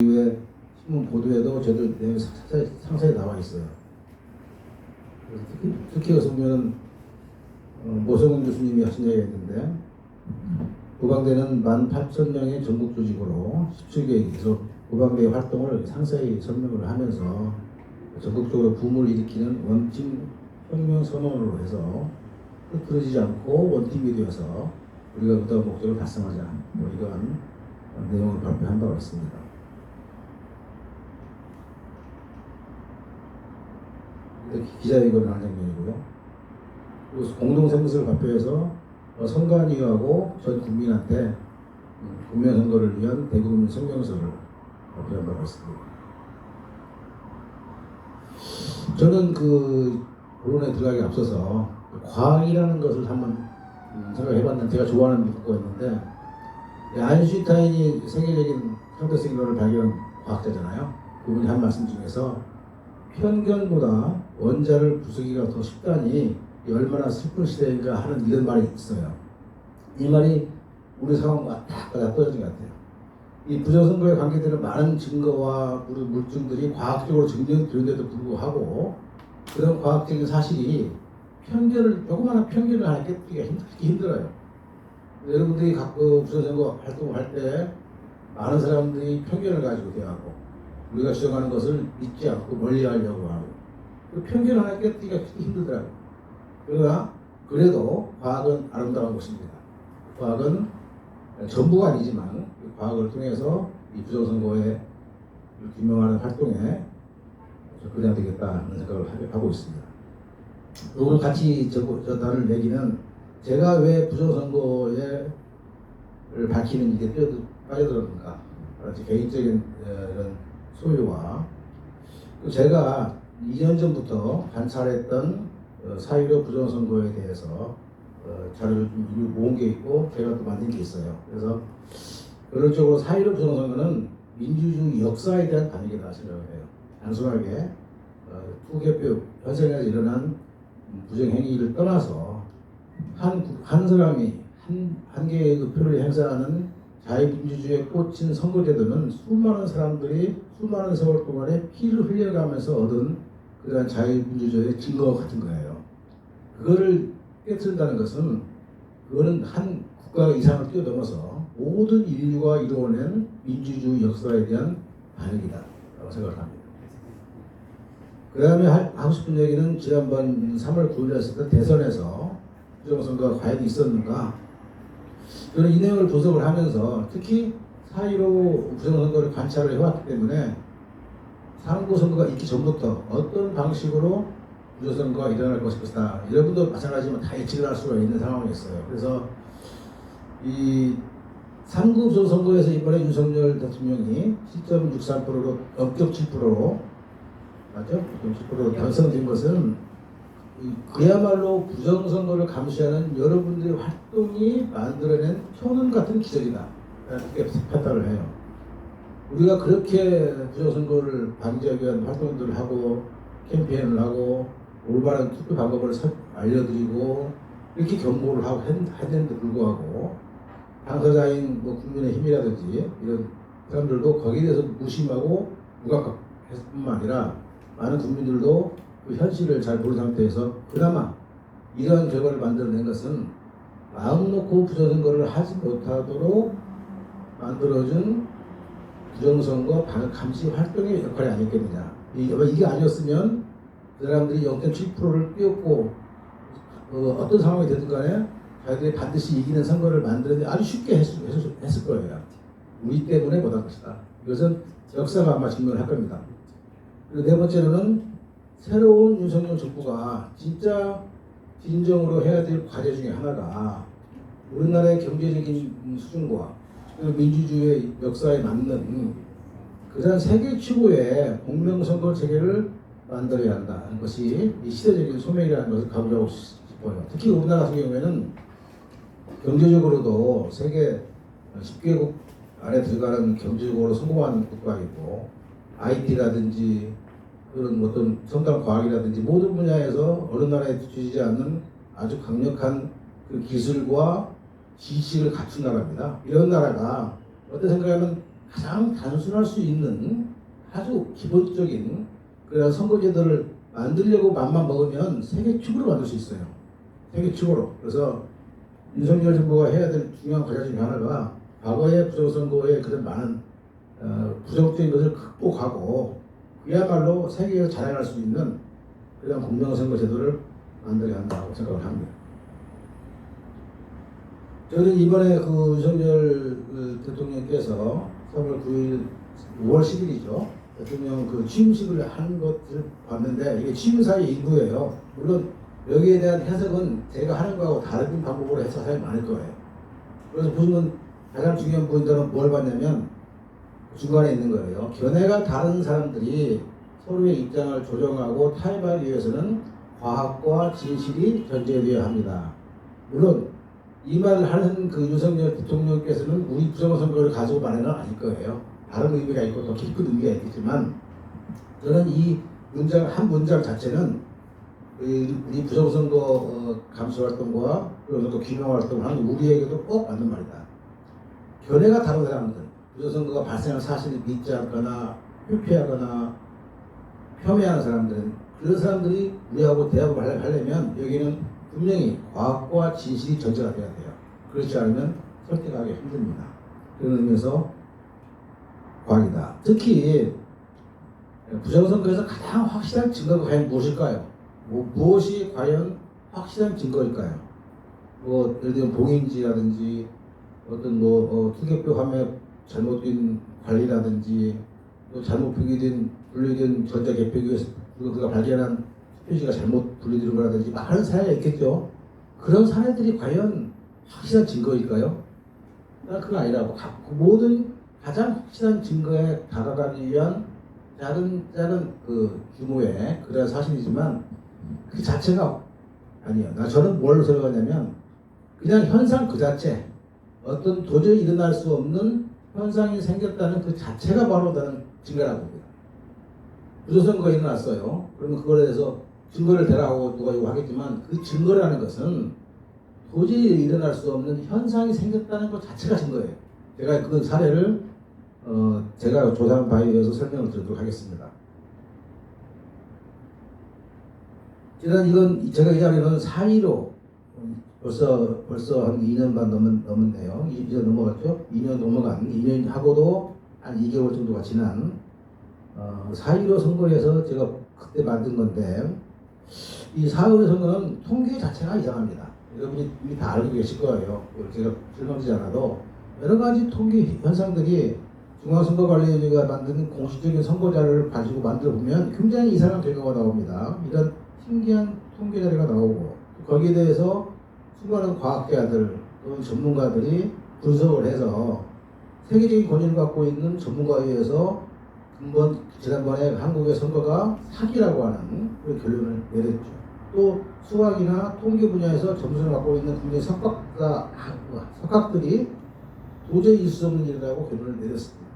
이후에 신문 보도에도 저도 내용이 상세히 나와 있어요. 특히 여기서 보면은 모성훈 교수님이 하신 얘기가 있는데, 고방대는 18,000명의 전국 조직으로 17개국에서 고방대 활동을 상세히 설명을 하면서 전국적으로 붐을 일으키는 원팀 혁명 선언으로 해서 흐트러지지 않고 원팀이 되어서 우리가 어떤 목적을 달성하자, 이러한 내용을 발표한 바가 있습니다. 기자회견을 한 장면이고요. 그리고 공동성명서를 발표해서 선관위하고 전 국민한테 국민선거를 위한 대국민 성명서를 발표한 바가 있습니다. 저는 그 본론에 들어가기 앞서서 과학이라는 것을 한번 생각해봤는데, 제가 좋아하는 미국가 있는데, 아인슈타인이 세계적인 상대성 이론을 발견한 과학자잖아요. 그분이 한 말씀 중에서 편견보다 원자를 부수기가 더 쉽다니 얼마나 슬픈 시대인가 하는 이런 말이 있어요. 이 말이 우리 상황과 딱 떨어진 것 같아요. 이 부정선거에 관계되는 많은 증거와 물증들이 과학적으로 증명되는데도 불구하고 그런 과학적인 사실이 조그마한 편견을 하나 깨뜨리기가 힘들어요. 여러분들이 부정선거 활동을 할 때 많은 사람들이 편견을 가지고 대하고 우리가 주장하는 것을 믿지 않고 멀리하려고 하고, 그 편견 하나 깨뜨리기가 힘들더라고요. 그러나 그래도 과학은 아름다운 것입니다. 과학은 전부가 아니지만 과학을 통해서 이 부정선거에 규명하는 활동에 접근해야 되겠다는 생각을 하고 있습니다. 오늘 같이 나눌 얘기는, 제가 왜 부정선거를 밝히는 일에 빠져들었는가, 개인적인 이런 소유와, 제가 2년 전부터 관찰했던 4.15 부정선거에 대해서 자료를 좀 모은 게 있고 제가 또 만든 게 있어요. 그래서 결론적으로 4.15 부정선거는 민주주의 역사에 대한 반역이다 생각을 해요. 단순하게 투개표 현장에서 일어난 부정행위를 떠나서 한 사람이 한 개의 그 표를 행사하는 자유민주주의에 꽂힌 선거제도는 수많은 사람들이 수많은 세월 동안에 피를 흘려가면서 얻은 그러한 자유민주주의의 증거와 같은 거예요. 그거를 깨트린다는 것은, 그거는 한 국가 이상을 뛰어넘어서 모든 인류가 이루어낸 민주주의 역사에 대한 반역이다 라고 생각을 합니다. 그 다음에 하고 싶은 얘기는, 지난번 3월 9일에 했을 때 대선에서 부정선거가 과연 있었는가, 저는 이 내용을 분석을 하면서 특히 4.15 부정선거를 관찰을 해왔기 때문에 상고선거가 있기 전부터 어떤 방식으로 부정선거가 일어날 것이다, 여러분도 마찬가지지만 다 예측을 할 수가 있는 상황이었어요. 그래서 이 3구 부정선거에서 이번에 윤석열 대통령이 7.63%로 엄격 7%로 맞죠? 7%로 당선된 것은 그야말로 부정선거를 감시하는 여러분들의 활동이 만들어낸 초능 같은 기적이다, 이렇게 평가를 해요. 우리가 그렇게 부정선거를 방지하기 위한 활동들을 하고 캠페인을 하고 올바른 투표 방법을 알려드리고 이렇게 경고를 하고 했는데 불구하고, 당사자인 국민의힘이라든지 이런 사람들도 거기에 대해서 무심하고 무감각했을 뿐만 아니라 많은 국민들도 그 현실을 잘 모르는 상태에서 그나마 이러한 결과를 만들어낸 것은 마음 놓고 부정선거를 하지 못하도록 만들어준 부정선거 감시 활동의 역할이 아니었겠느냐. 이게 아니었으면 그 사람들이 0.7%를 띄웠고 어떤 상황이 되든 간에 자기들이 반드시 이기는 선거를 만드는데 아주 쉽게 했을 거예요. 우리 때문에 못한 것이다. 이것은 역사가 아마 증명을 할 겁니다. 그리고 네 번째로는, 새로운 윤석열 정부가 진짜 진정으로 해야 될 과제 중에 하나가 우리나라의 경제적인 수준과 민주주의의 역사에 맞는 그런 세계 최고의 공명선거 체계를 만들어야 한다는 것이 이 시대적인 소명이라는 것을 강조하고 싶어요. 특히 우리나라 같은 경우에는 경제적으로도 세계 10개국 안에 들어가는 경제적으로 성공한 국가이고, IT라든지 그런 어떤 첨단 과학이라든지 모든 분야에서 어느 나라에 뒤처지지 않는 아주 강력한 그 기술과 지식을 갖춘 나라입니다. 이런 나라가 어떤 생각하면 가장 단순할 수 있는 아주 기본적인 그런 선거제도를 만들려고 맘만 먹으면 세계 축으로 만들 수 있어요. 세계 축으로. 그래서 윤석열 정부가 해야 될 중요한 과제 중에 하나가 과거의 부정선거에 그런 많은 부정적인 것을 극복하고 그야말로 세계에서 자랑할 수 있는 그런 공정선거 제도를 만들어야 한다고 생각을 합니다. 저는 이번에 그 윤석열 대통령께서 3월 9일, 5월 10일이죠. 대통령 그 취임식을 하는 것을 봤는데 이게 취임사의 일부예요. 물론 여기에 대한 해석은 제가 하는 거하고 다른 방법으로 해서 사람이 많을 거예요. 그래서 보시면 가장 중요한 포인트는 뭘 봤냐면 중간에 있는 거예요. 견해가 다른 사람들이 서로의 입장을 조정하고 타협하기 위해서는 과학과 진실이 전제되어야 합니다. 물론 이 말을 하는 그 윤석열 대통령께서는 우리 부정선거를 가지고 말하는 건 아닐 거예요. 다른 의미가 있고 더 깊은 의미가 있겠지만 저는 이 문장 한 문장 자체는 우리 부정선거 감수활동과 부정선거 규명활동을 하는 우리에게도 꼭 맞는 말이다. 견해가 다른 사람들, 부정선거가 발생한 사실을 믿지 않거나 회피하거나 폄훼하는 사람들은 그런 사람들이 우리하고 대화를 하려면 여기는 분명히 과학과 진실이 전제가 돼야 돼요. 그렇지 않으면 설득하기 힘듭니다. 그런 의미에서 과학이다. 특히 부정선거에서 가장 확실한 증거가 과연 무엇일까요? 무엇이 과연 확실한 증거일까요? 예를 들면 봉인지라든지 어떤 투개표 화면 잘못된 관리라든지 또 잘못 분류된 전자개표기에서 그가 발견한 표시가 잘못 분류되는 거라든지 많은 사례가 있겠죠. 그런 사례들이 과연 확실한 증거일까요? 그건 아니라고. 모든 가장 확실한 증거에 다가가기 위한 작은 그 규모의 그런 사실이지만 그 자체가 아니에요. 저는 뭘 생각하냐면 그냥 현상 그 자체, 어떤 도저히 일어날 수 없는 현상이 생겼다는 그 자체가 바로 나는 증거라고 봅니다. 부정선거가 일어났어요. 그러면 그거에 대해서 증거를 대라고 누가 요구하겠지만 그 증거라는 것은 도저히 일어날 수 없는 현상이 생겼다는 것 자체가 증거예요. 제가 그 사례를 제가 조사한 바에 의해서 설명을 드리도록 하겠습니다. 이건 제가 이 자리는 4.15 벌써 한 2년 반 넘었네요. 이제 넘어갔죠? 2년 넘어간 2년 하고도 한 2개월 정도가 지난 4.15 선거에서 제가 그때 만든 건데 이 4.15 선거는 통계 자체가 이상합니다. 여러분이 이미 다 알고 계실 거예요. 제가 설명드리지 않아도 여러 가지 통계 현상들이 중앙선거관리위원회가 만드는 공식적인 선거자료를 가지고 만들어 보면 굉장히 이상한 결과가 나옵니다. 이런 신기한 통계 자료가 나오고 거기에 대해서 수많은 과학자들 또는 전문가들이 분석을 해서 세계적인 권위를 갖고 있는 전문가에 의해서 지난번에 한국의 선거가 사기라고 하는 그런 결론을 내렸죠. 또 수학이나 통계 분야에서 점수를 갖고 있는 굉장히 석학들이 도저히 있을 수 없는 일이라고 결론을 내렸습니다.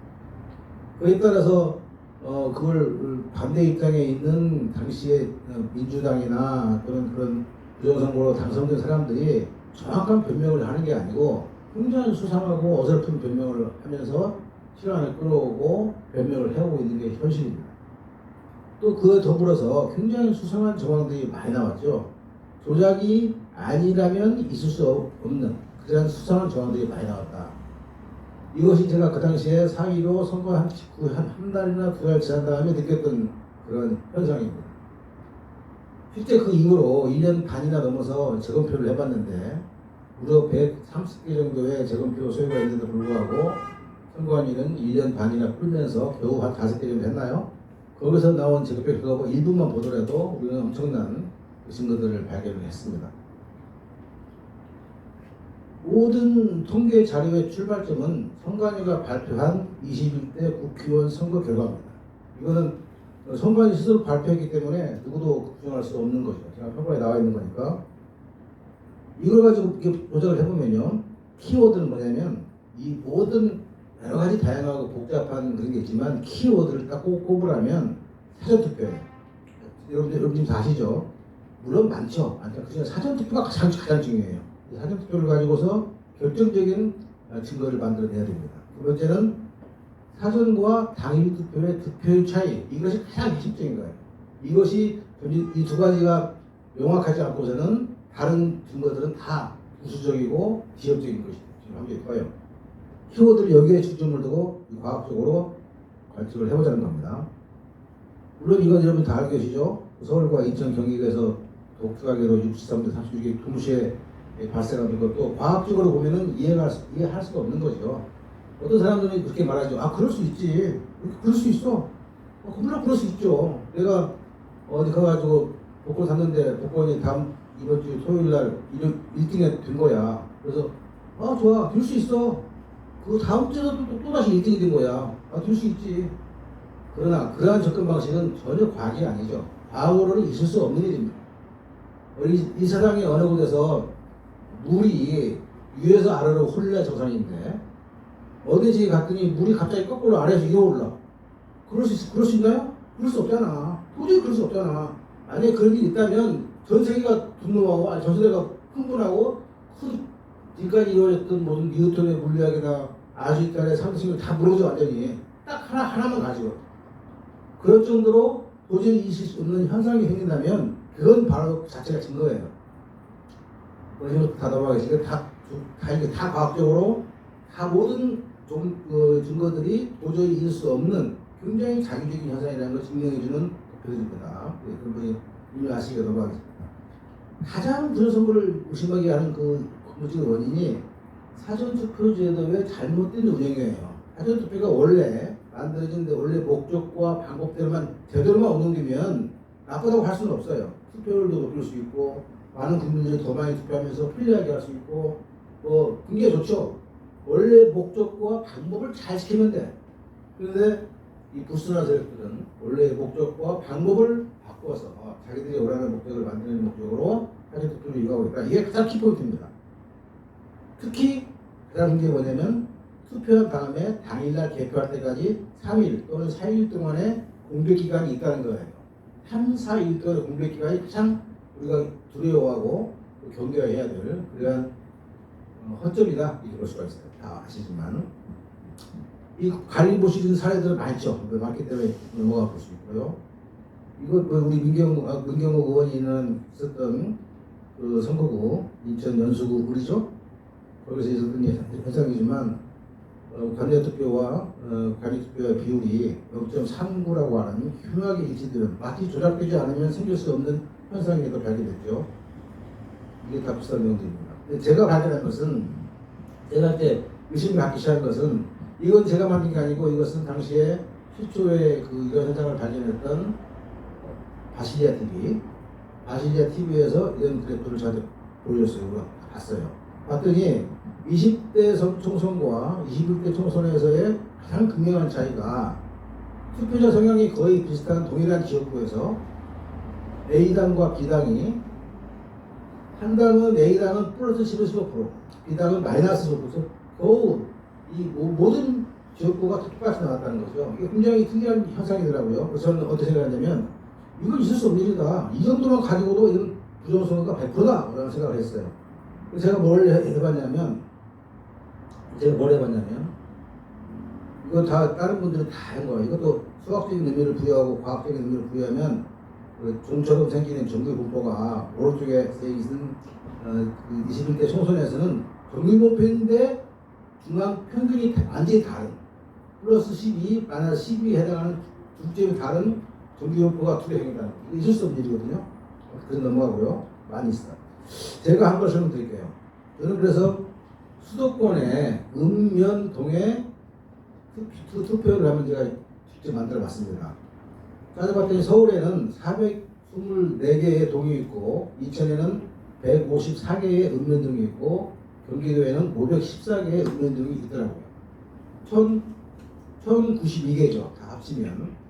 그에 따라서 그걸 반대 입장에 있는 당시에 민주당이나 그런 부정선거로 당선된 사람들이 정확한 변명을 하는 게 아니고 굉장히 수상하고 어설픈 변명을 하면서 시간을 끌어오고 변명을 해오고 있는 게 현실입니다. 또 그에 더불어서 굉장히 수상한 정황들이 많이 나왔죠. 조작이 아니라면 있을 수 없는 그런 수상한 정황들이 많이 나왔다. 이것이 제가 그 당시에 4.15 선거 한 달이나 2달 지난 다음에 느꼈던 그런 현상입니다. 실제 그 이후로 1년 반이나 넘어서 재검표를 해봤는데 무려 130개 정도의 재검표 소요가 있는데도 불구하고 선관위는 1년 반이나 끌면서 겨우 한 5개 정도 했나요? 거기서 나온 재검표 결과 일부만 보더라도 우리는 엄청난 증거들을 발견을 했습니다. 모든 통계 자료의 출발점은 선관위가 발표한 21대 국회의원 선거 결과입니다. 이거는 선관위 스스로 발표했기 때문에 누구도 부정할 수 없는 거죠. 제가 평가에 나와 있는 거니까. 이걸 가지고 이렇게 조작을 해보면요. 키워드는 뭐냐면 이 모든 여러 가지 다양하고 복잡한 그런 게 있지만 키워드를 딱 꼽으라면 사전투표예요. 여러분 지금 다 아시죠? 물론 많죠. 그중에 사전투표가 가장 중요해요. 사전투표를 가지고서 결정적인 증거를 만들어내야 됩니다. 두 번째는 사전과 당일 투표의 득표율 차이, 이것이 가장 핵심적인 거예요. 이것이 이 두 가지가 명확하지 않고서는 다른 증거들은 다 우수적이고 지역적인 것이 함께 커요. 키워드를 여기에 중점을 두고 과학적으로 관측을 해보자는 겁니다. 물론 이건 여러분 다 알고 계시죠? 서울과 인천, 경기도에서 독특하게도 63대 36개 동시에 발생하는 것도 과학적으로 보면은 이해할 수가 없는 거죠. 어떤 사람들은 그렇게 말하죠. 아, 그럴 수 있지. 그럴 수 있어. 물론 그럴 수 있죠. 내가 어디 가가지고 복권 샀는데 복권이 이번 주 토요일 날 1등이 된 거야. 그래서 아, 좋아. 될 수 있어. 그 다음 주에도 또다시 1등이 된 거야. 아, 될 수 있지. 그러나 그러한 접근 방식은 전혀 과학이 아니죠. 과학으로는 있을 수 없는 일입니다. 이 세상의 어느 곳에서 물이 위에서 아래로 흘러야 정상인데 어디지 갔더니 물이 갑자기 거꾸로 아래에서 위로 올라. 그럴 수 있나요? 그럴 수 없잖아. 도저히 그럴 수 없잖아. 만약에 그런 일이 있다면 전 세계가 분노하고 전 세계가 흥분하고 지금까지 이루어졌던 모든 뉴턴의 물리학이나 아인슈타인의 상식을 다 무너져 완전히 딱 하나만 가지고 그럴 정도로 도저히 있을 수 없는 현상이 생긴다면 그건 바로 그 자체가 증거예요. 이것부터 다 넘어가겠습니다. 이게 다 과학적으로 다 모든 증거들이 도저히 있을 수 없는 굉장히 자기적인 현상이라는 걸 증명해주는 대표들입니다. 그런 분이 이미 아시게 넘어가겠습니다. 가장 부정선거를 의심하게 하는 그 근본적인 원인이 사전투표제도의 잘못된 운영이에요. 사전투표가 원래 만들어진데 원래 목적과 방법대로만 제대로만 운영되면 나쁘다고 할 수는 없어요. 투표율도 높일 수 있고 많은 국민들이 더 많이 투표하면서 편리하게 할 수 있고 굉장히 좋죠. 원래 목적과 방법을 잘 지키면 돼. 그런데 이 불순한 세력들은 원래 목적과 방법을 바꿔서 자기들이 원하는 목적을 만드는 목적으로 사전투표를 이용하고 있다. 이게 가장 키포인트입니다. 특히 가장 문제가 뭐냐면 투표한 다음에 당일날 개표할 때까지 3일 또는 4일 동안의 공백기간이 있다는 거예요. 3, 4일 동안의 공백기간이 가장 우리가 두려워하고 경계해야 될 그러한 허점이다 이럴 수가 있어요. 다 아시지만 이 관리보시는 사례들은 많기 때문에 넘어가 볼 수 있고요. 이거 우리 민경욱 의원이 있었던 그 선거구 인천 연수구 우리죠? 거기서 있었던 현상이지만 관내투표와 관리투표의 비율이 0.39라고 하는 흉하게 일치되는 마치 조작되지 않으면 생길 수 없는 현상이 또 발견됐죠. 이게 다 비슷한 내용들입니다. 제가 발견한 것은 제가 이제 의심을 갖기 시작한 것은 이건 제가 만든 게 아니고 이것은 당시에 최초의 이런 현상을 발견했던 바실리아 TV에서 이런 그래프를 저한테 보여줬어요. 봤어요. 봤더니 20대 총선과 21대 총선에서의 가장 극명한 차이가 투표자 성향이 거의 비슷한 동일한 지역구에서 A당과 B당이 한 당은 A당은 플러스 15%, B당은 마이너스 15%, 겨우 이 모든 지역구가 똑같이 나왔다는 거죠. 이게 굉장히 특이한 현상이더라고요. 그래서 저는 어떻게 생각하냐면 이건 있을 수 없는 일이다. 이 정도만 가지고도 이건 부정선거가 100%다 라는 생각을 했어요. 그래서 제가 뭘 해봤냐면 이거 다 다른 분들은 다 한 거예요. 이것도 수학적인 의미를 부여하고 과학적인 의미를 부여하면 종처럼 생기는 정규 분포가 오른쪽에 있는 21대 총선에서는 정규 분포인데 중앙 평균이 완전히 다른 플러스 12, 마이너스 12에 해당하는 두 점이 다른 정규 분포가 두 개 생긴다는 거. 이거 있을 수 없는 일이거든요. 그래서 넘어가고요. 많이 있어요. 제가 한 걸 설명드릴게요. 저는 그래서 수도권의 읍면동에 투표를 하면 제가 직접 만들어 봤습니다. 따져봤더니 서울에는 424개의 동이 있고 인천에는 154개의 읍면동이 있고 경기도에는 514개의 읍면동이 있더라고요. 1092개죠. 다 합치면.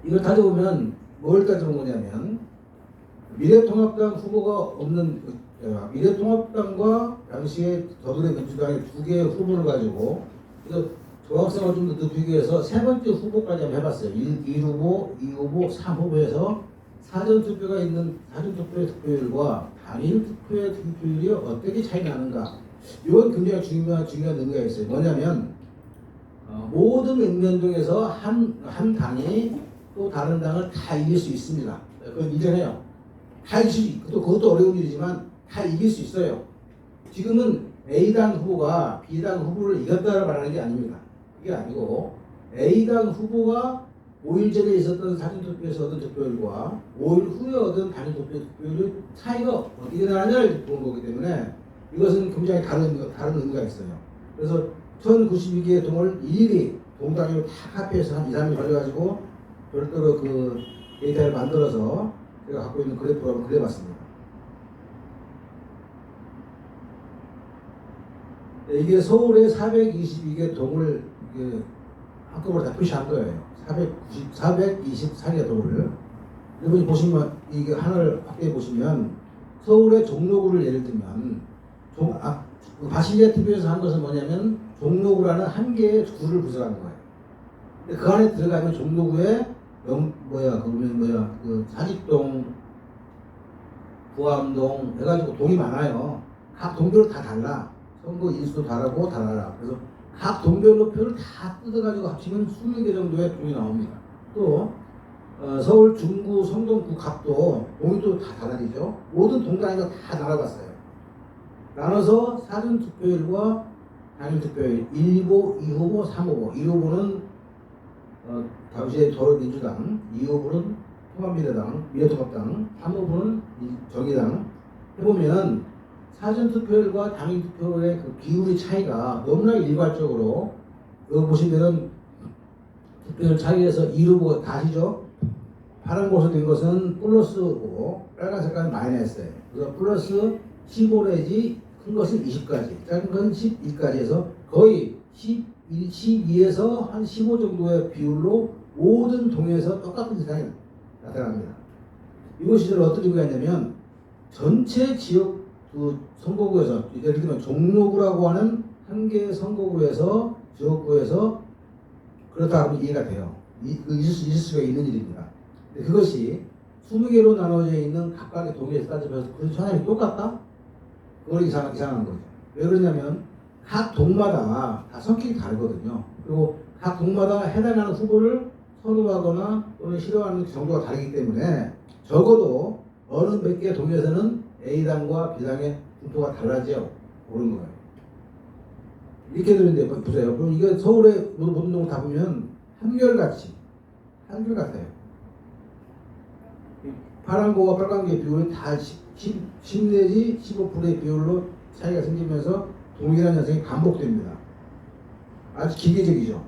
이걸 따져보면 뭘 따져본 거냐면 미래통합당 후보가 없는 미래통합당과 당시에 더불어민주당의 두 개의 후보를 가지고 그래서 조합성을 좀 더 비교해서 세 번째 후보까지 한번 해봤어요. 1후보, 2후보, 3후보에서 사전투표가 있는 사전투표의 득표율과 당일 투표의 득표율이 어떻게 차이 나는가. 이건 굉장히 중요한 의미가 있어요. 뭐냐면 모든 읍면동에서 한 당이 또 다른 당을 다 이길 수 있습니다. 그건 인정해요. 다 이길 수 그것도 어려운 일이지만 다 이길 수 있어요. 지금은 A당 후보가 B당 후보를 이겼다고 말하는 게 아닙니다. 그게 아니고 A당 후보가 5일 전에 있었던 사전투표에서 얻은 득표율과 5일 후에 얻은 단일 득표율의 차이가 어떻게 나느냐를 보는 거기 때문에 이것은 굉장히 다른 의미가 있어요. 그래서 1092개의 동을 일일이 동단위로 다 카피해서 한 2, 3일 걸려가지고 별도로 그 데이터를 만들어서 제가 갖고 있는 그래프로 한번 그려봤습니다. 이게 서울의 422개 동을 한꺼번에 다 표시한 거예요. 424개 동을. 여러분이 보시면, 이게 하나를 확대해 보시면, 서울의 종로구를 예를 들면, 바실리아 TV에서 한 것은 뭐냐면, 종로구라는 한 개의 구를 분석한 거예요. 근데 그 안에 들어가면 종로구에, 사직동, 부암동, 해가지고 동이 많아요. 각 동별로 다 달라. 선거 인수도 다르고 달라. 그래서 각 동별로 표를 다 뜯어가지고 합치면 20개 정도의 동이 나옵니다. 또 서울 중구, 성동구 각도 동이 또 다 달라지죠. 모든 동 단위가 다 나눠봤어요. 나눠서 사전투표율과 단일투표율 1후보, 2후보, 3후보. 1후보는 당시의 더불어민주당, 2후보는 통합미래당, 미래통합당, 3후보는 정의당. 해보면 사전투표율과 당일투표율의 그 비율의 차이가 너무나 일괄적으로, 여기 보시면은 투표율 차이에서 2후보가 다시죠. 파란 곳으로 된 것은 플러스고 빨간 색깔은 마이너스예요. 그래서 플러스 15 내지 큰 것은 20까지, 작은 건 12까지 해서 거의 12에서 한 15 정도의 비율로 모든 동에서 똑같은 세상이 나타납니다. 이것이 어떤 의미가 있냐면 전체 지역 그 선거구에서, 예를 들면 종로구라고 하는 한 개의 선거구에서, 지역구에서 그렇다 하면 이해가 돼요. 있을 수가 있는 일입니다. 근데 그것이 20개로 나눠져 있는 각각의 동에서 따지면서 그 현황이 똑같다? 그건 이상한 거죠. 왜 그러냐면 각 동마다 다 성격이 다르거든요. 그리고 각 동마다 해당하는 후보를 선호하거나 또는 싫어하는 정도가 다르기 때문에 적어도 어느 몇 개 동에서는 A당과 B당의 분포가 달라져 오는 거예요. 이렇게 되는데 보세요. 그럼 이게 서울의 모든 동을 다 보면 한결같아요. 파란 거와 빨간 거의 비율은 다 10 내지 15%의 비율로 차이가 생기면서 동일한 현상이 반복됩니다. 아주 기계적이죠.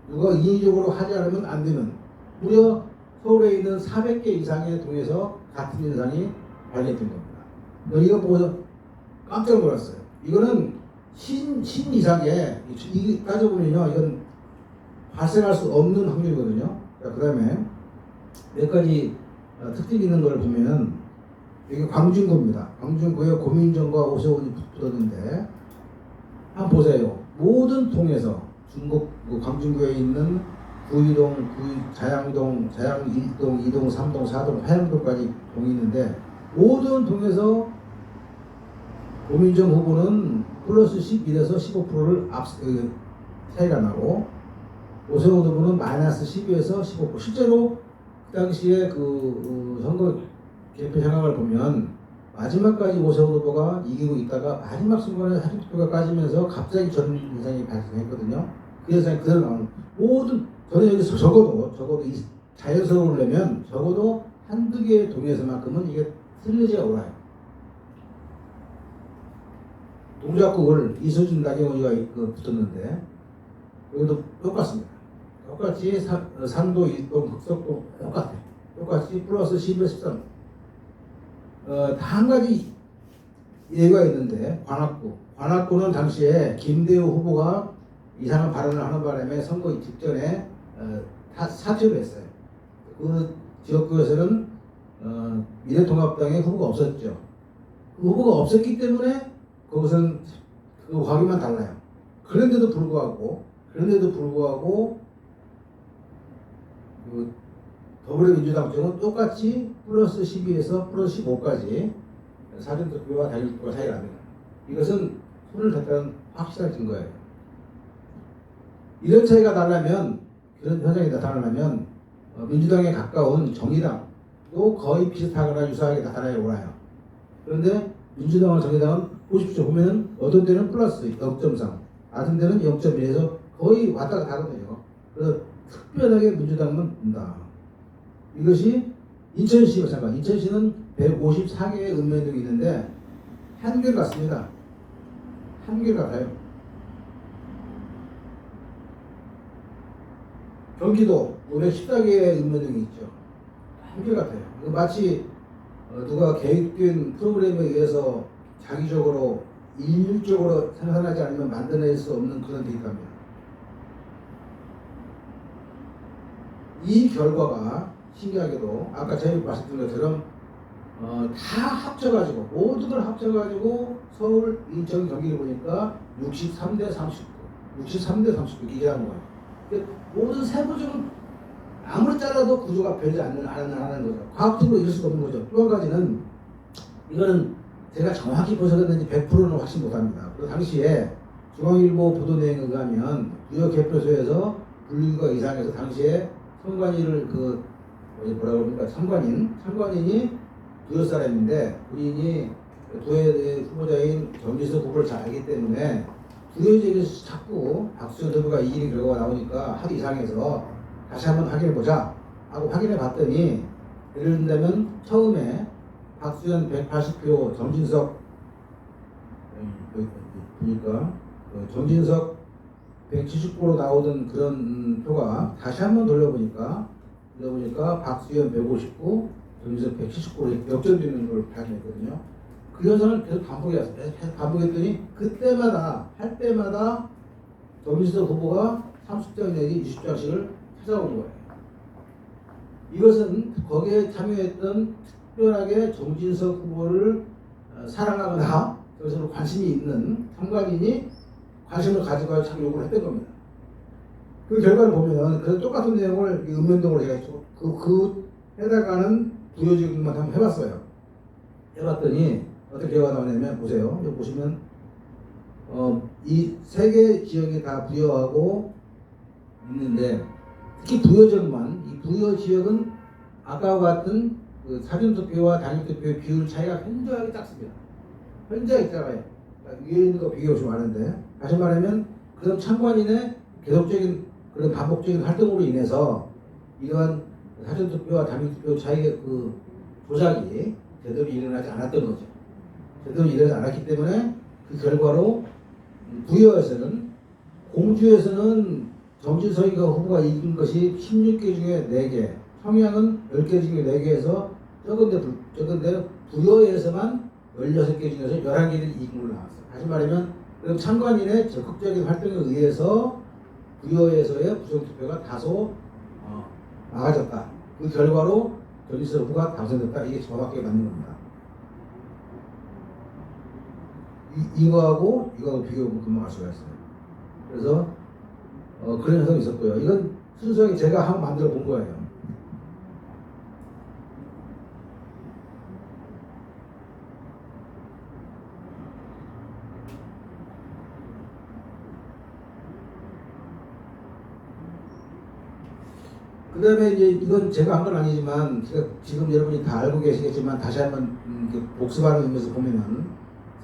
누가 인위적으로 하지 않으면 안 되는, 무려 서울에 있는 400개 이상의 동에서 같은 현상이 발견된 겁니다. 이거 보고서 깜짝 놀랐어요. 이거는 신 이상의, 따져보면요, 이건 발생할 수 없는 확률이거든요. 그 다음에 몇 가지 특징이 있는 걸 보면, 여기 광진구입니다. 광진구에 고민정과 오세훈이 붙었는데, 한번 보세요. 모든 동에서 중국 광진구에 있는 구이동, 자양동, 자양 1동, 2동, 3동, 4동, 화양동까지 동이 있는데, 모든 동에서 고민정 후보는 플러스 11에서 15%를 차이가 나고, 오세훈 후보는 마이너스 12에서 15%. 실제로 그 당시에 선거 개표 상황을 보면 마지막까지 오세훈 후보가 이기고 있다가 마지막 순간에 사전투표가 까지면서 갑자기 저런 현상이 발생했거든요. 그 현상이 그대로 나오는, 저는 여기서 적어도 이 자연스러워 보려면 적어도 한두 개의 동에서만큼은 이게 틀리지 않아요. 동작구를 이수진, 나경원이가 붙었는데 여기도 똑같습니다. 똑같이 산도, 이동, 흑석도 똑같이 플러스 12에서 13. 다 한 가지 예가 있는데, 관악구는 당시에 김대우 후보가 이상한 발언을 하는 바람에 선거 직전에 사퇴를 했어요. 그 지역구에서는 미래통합당의 후보가 없었죠. 그 후보가 없었기 때문에 그것은 그 확인만 달라요. 그런데도 불구하고 그 더불어민주당 쪽은 똑같이 플러스 12에서 플러스 15까지 사전투표와 단일투표가 차이가 납니다. 이것은 손을 댔다는 확실한 증거예요. 이런 차이가 나려면, 그런 현상이 나타나려면 민주당에 가까운 정의당도 거의 비슷하거나 유사하게 나타나려고 해요. 그런데 민주당과 정의당은 보십시오. 보면 어떤 데는 플러스 0.3, 어떤 데는 0.1에서 거의 왔다 갔다 하거든요. 그래서 특별하게 민주당만 본다. 이것이 인천시 마찬가지. 인천시는 154개의 읍면동이 있는데 한결같습니다. 한결같아요. 경기도 514개의 읍면동이 있죠. 한결같아요. 이거 마치 누가 계획된 프로그램에 의해서 자기적으로 일률적으로 생산하지 않으면 만들어낼 수 없는 그런 데이터입니다. 이 결과가 신기하게도 아까 제가 말씀드린 것처럼 다 합쳐가지고 모든 걸 합쳐가지고 서울, 인천, 경기를 보니까 63대 39, 63대 39 이게 하는 거예요. 모든 세부적으로 아무리 잘라도 구조가 변하지 않는 거죠. 과학적으로 이럴 수가 없는 거죠. 또 한 가지는 이거는 제가 정확히 분석했는지 100%는 확신 못합니다. 그 당시에 중앙일보 보도 내용에 의하면 부여 개표소에서 분류가 이상해서 당시에 선관위를 뭐라고 그럽니까? 참관인이 부여 사람인데 본인이 도의 후보자인 정진석 후보를 잘 알기 때문에 부여직에서 자꾸 박수현 대표가 이기는 결과가 나오니까 하도 이상해서 다시 한번 확인해보자 하고 확인해 봤더니 예를 들면 처음에 박수현 180표 정진석 보니까 정진석 170표로 나오던 그런 표가 다시 한번 돌려보니까 박수현 159, 정진석 179로 역전되는 걸 발견했거든요. 그 현상을 계속 반복해왔어요. 계속 반복했더니 할 때마다 정진석 후보가 30장 내지 20장씩을 찾아온 거예요. 이것은 거기에 참여했던 특별하게 정진석 후보를 사랑하거나 그것으로 관심이 있는 참관인이 관심을 가지고 참 요구를 했던 겁니다. 그 결과를 보면 그 똑같은 내용을 읍면동으로 제가 해당하는 부여직만 한번 해봤어요. 해봤더니 어떻게 결과가 나오냐면 보세요. 여기 보시면 이 세 개 지역이 다 부여하고 있는데 특히 부여지역만 이 부여 지역은 아까와 같은 그 사전투표와 단일투표의 비율 차이가 현저하게 작습니다. 현저하게 작아요. 위에 있는 거 비교해 보시면 아는데 다시 말하면 그런 참관인의 계속적인 그런 반복적인 활동으로 인해서 이러한 사전투표와 단일투표 차이의 그 조작이 제대로 일어나지 않았던 거죠. 제대로 일어나지 않았기 때문에 그 결과로 부여에서는 공주에서는 정진석이가 후보가 이긴 것이 16개 중에 4개, 평양은 10개 중에 4개에서 적은데 부여에서만 16개 중에서 11개를 이긴 걸로 나왔어요. 다시 말하면 그럼 참관인의 적극적인 활동에 의해서 부여에서의 부정투표가 다소 막아졌다. 그 결과로 정진석 후보가 당선됐다. 이게 정확하게 맞는 겁니다. 이거하고 비교해보면 금방 알 수가 있어요. 그래서 그런 현상이 있었고요. 이건 순수하게 제가 한번 만들어 본 거예요. 그 다음에 이제 이건 제가 한 건 아니지만 지금 여러분이 다 알고 계시겠지만 다시 한번 복습하는 의미에서 보면은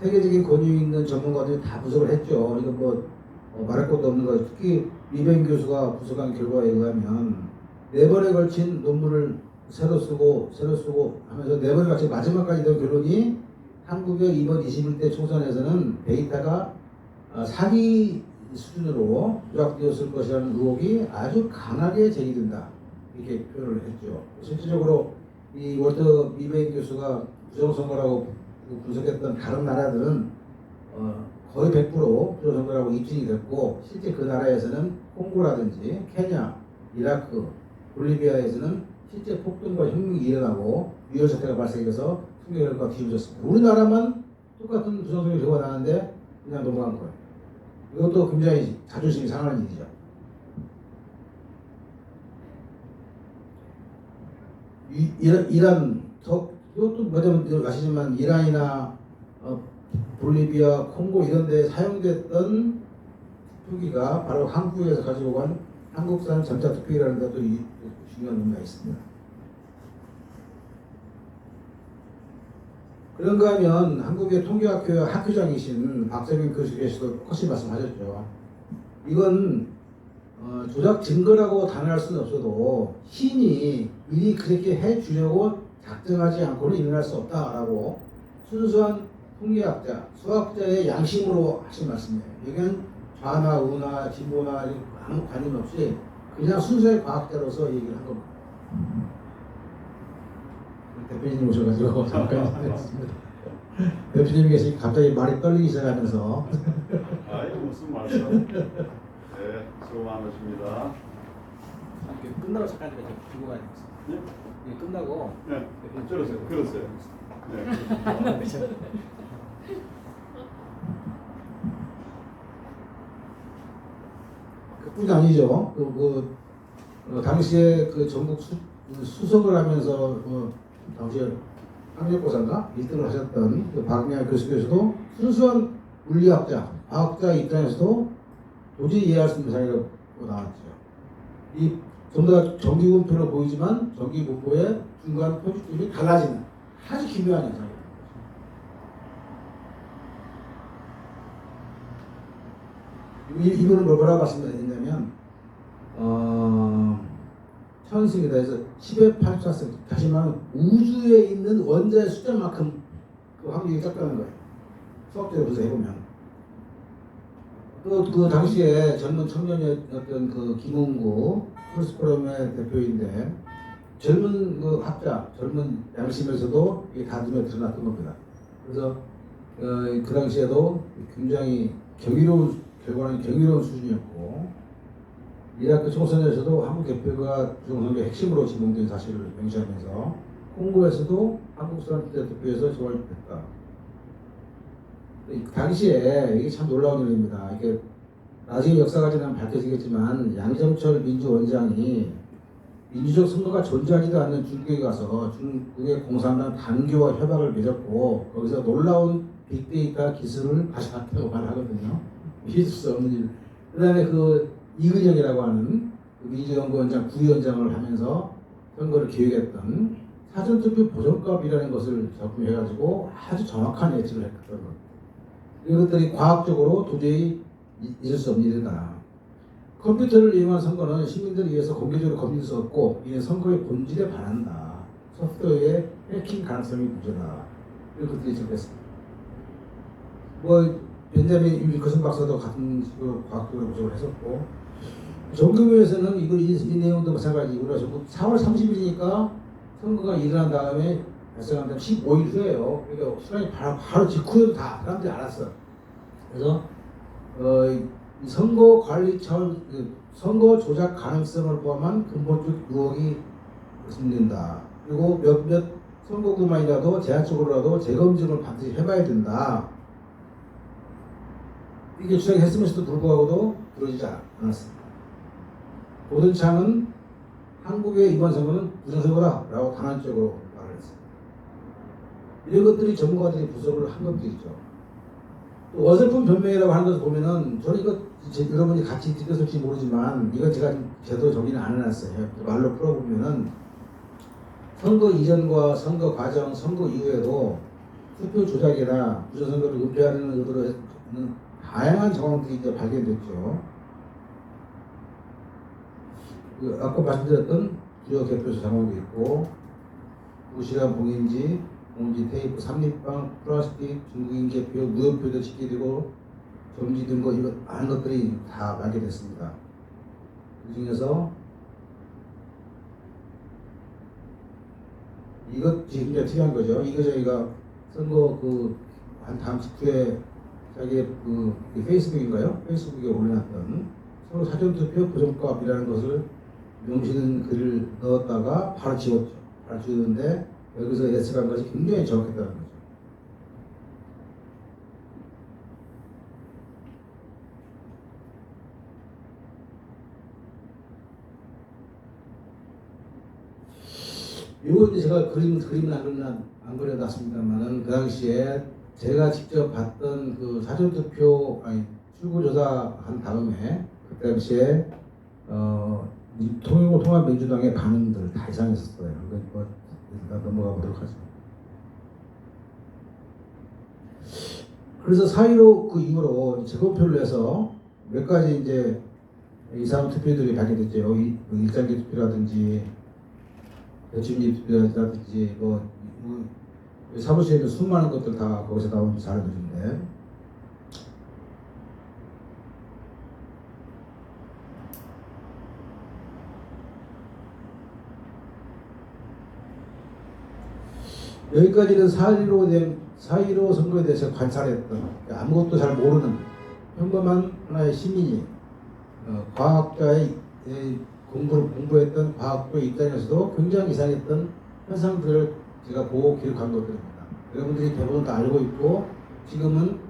세계적인 권위 있는 전문가들이 다 분석을 했죠. 이건 말할 것도 없는 거예요. 특히 리벤 교수가 분석한 결과에 의하면 4번에 걸친 논문을 새로 쓰고 하면서 4번에 걸친 마지막까지 된 결론이 한국의 이번 21대 총선에서는 데이터가 사기 수준으로 조작되었을 것이라는 의혹이 아주 강하게 제기된다. 이렇게 표현을 했죠. 실질적으로 이 월터 미베인 교수가 부정선거라고 분석했던 다른 나라들은 거의 100% 부정선거라고 입증이 됐고 실제 그 나라에서는 콩고라든지 케냐, 이라크, 볼리비아에서는 실제 폭동과 혁명이 일어나고 위헌 사태가 발생해서 총격 결과가 뒤집어졌습니다. 우리나라만 똑같은 부정선거 결과가 나는데 그냥 넘어간 거예요. 이것도 굉장히 자존심이 상하는 일이죠. 이란, 이것도 뭐냐면 아시지만 이란이나 볼리비아, 콩고 이런 데 사용됐던 표기가 바로 한국에서 가지고 간 한국산 전자투표기라는 것도 중요한 의미가 있습니다. 그런가 하면 한국의 통계학교 학교장이신 박재민 교수께서도 똑같이 말씀하셨죠. 이건 조작 증거라고 단언할 수는 없어도 신이 미리 그렇게 해주려고 작정하지 않고는 일어날 수 없다라고 순수한 통계학자, 수학자의 양심으로 하신 말씀이에요. 여기는 좌나 우나 진보나 아무 관련 없이 그냥 순수한 과학자로서 얘기를 한 겁니다. 대표님 오셔가지고 잠깐 했습니다. 대표님이 계시니 갑자기 말이 떨리기 시작하면서 아이 무슨 말씀? 네, 수고 많으십니다. 끝나고 잠깐 제가 들고 가야 되겠어요. 네? 이게 끝나고 네, 그러세요. 네. 그뿐이 아니죠. 당시에 그 전국 수석을 하면서 당시에 학력고사인가 1등을 하셨던 그 박명환 교수께서도 순수한 물리학자, 과학자 입장에서도 도저히 이해할 수 있는 사례로 나왔죠. 이 전부 다 정기분표로 보이지만 정기분표의 중간 표준점이 달라지는 아주 기묘한 현상입니다. 이분은 뭐라고 말씀드렸냐면 천승이다 해서 10의 84승 다시 말하면 우주에 있는 원자의 숫자만큼 그 확률이 작다는 거예요. 수학적으로 해서 해보면 또 그 당시에 젊은 청년이었던 그 김홍구 프로스포럼의 대표인데 젊은 그 학자, 젊은 양심에서도 이게 다 눈에 드러났던 겁니다. 그래서 그 당시에도 굉장히 결과는 경이로운 수준이었고 이라크 총선에서도 한국 대표가 부정선거 핵심으로 지목된 사실을 명시하면서 홍보에서도 한국 사람 대표에서 소환됐다. 당시에 이게 참 놀라운 일입니다. 이게 나중에 역사가 지나면 밝혀지겠지만 양정철 민주원장이 민주적 선거가 존재하지도 않는 중국에 가서 중국의 공산당 단교와 협약을 맺었고 거기서 놀라운 빅데이터 기술을 가져왔다고 말하거든요. 믿을 수 없는 일. 그 다음에 그 이근영이라고 하는 그 민주연구원장 부위원장을 하면서 선거를 기획했던 사전투표 보정값이라는 것을 적용해가지고 아주 정확한 예측을 했던 것. 이것들이 과학적으로 도저히 잊을 수 없는 일이다. 컴퓨터를 이용한 선거는 시민들을 위해서 공개적으로 검증할 수 없고 이는 선거의 본질에 반한다. 소프트웨어의 해킹 가능성이 문제다. 이런 것들이 적혔습니다. 벤자민 윌커슨 박사도 같은 식으로 과학적으로 분석을 했었고 정규부에서는 이 내용도 마찬가지고 4월 30일이니까 선거가 일어난 다음에 발생한 다음 15일 후에요. 그러니까 시간이 바로 직후에도 다 사람들이 알았어. 그래서 선거관리청 선거 조작 가능성을 포함한 근본적 의혹이 있는다. 그리고 몇몇 선거구만이라도 제한적으로라도 재검증을 반드시 해봐야 된다. 이게 주장했음에도 불구하고도 그러지 않았습니다. 보든창은 한국의 이번 선거는 부정선거다라고 단언적으로 말을 했습니다. 이런 것들이 전문가들이 분석을 한 것들이죠. 또 어설픈 변명이라고 하는 것을 보면은 저는 이거 여러분이 같이 들으실지 모르지만 이거 제가 제대로 정리는 안 해놨어요. 말로 풀어보면은 선거 이전과 선거 과정, 선거 이후에도 투표 조작이나 부정선거를 은폐하려는 의도로 하는 다양한 정황들이 이제 발견됐죠. 아까 말씀드렸던 주요 개표소 상황도 있고 무실한 봉인지, 봉지 테이프, 삼립방, 플라스틱, 중국인 개표, 무효표도 집계되고 정지된 거 이거 많은 것들이 다 발견됐습니다. 그 중에서 이것 굉장히 특이한 거죠. 이거 저희가 선거 한 다음 직후에 자기의 페이스북인가요? 페이스북에 올려놨던 서로 사전투표 보정값이라는 것을 명시는 글을 넣었다가 바로 지웠죠. 바로 지웠는데 여기서 예측한 것이 굉장히 정확했다는 거죠. 이거 제가 그림은 안 그려놨습니다만은 그 당시에 제가 직접 봤던 그 사전투표 출구조사한 다음에 그때 당시에 통합민주당의 반응들 다 이상했었어요. 뭐 일단 넘어가 보도록 하죠. 그래서 4.15 그 이후로 재검표를 해서 몇 가지 이제 이상 투표들이 발견됐죠. 일장기 투표라든지 대중기 투표라든지 사무실에 있는 수많은 것들 다 거기서 나온 자료들인데 여기까지는 4.15 선거에 대해서 관찰했던 아무것도 잘 모르는 평범한 하나의 시민이 과학자의 공부했던 과학자의 입장에서도 굉장히 이상했던 현상들을 제가 보고 기록한 것들입니다. 여러분들이 대부분 다 알고 있고 지금은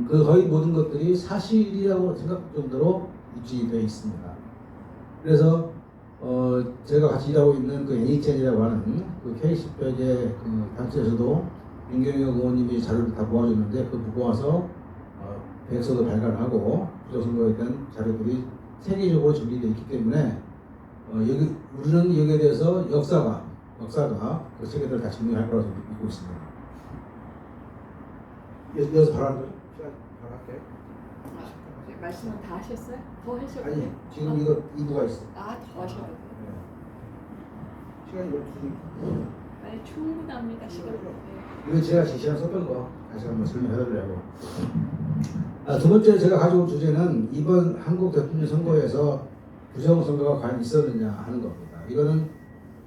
그 거의 모든 것들이 사실이라고 생각 정도로 유지되어 있습니다. 그래서 제가 같이 일하고 있는 그 NHN이라고 하는 그 K10벽의 그 단체에서도 민경혁 의원님이 자료를 다 모아줬는데 그 모아서 백서도 발간하고 부정선거에 대한 자료들이 세계적으로 정리되어 있기 때문에 우리는 여기에 대해서 역사가 그 세계들을 다 증명할 거라고 믿고 있습니다. 여기서 바로 할까요? 바로 할까요? 말씀은 다 하셨어요? 더 하셔도 아니 돼요? 지금 이거 2부가 있어. 더 하셔도 돼요? 시간이 12시. 아니 충분합니다 시간. 네. 이거 제가 지시한 썼던 거 다시 한번 설명해드리려고. 두 번째 제가 가져온 주제는 이번 한국 대통령 선거에서 부정선거가 과연 있었느냐 하는 겁니다. 이거는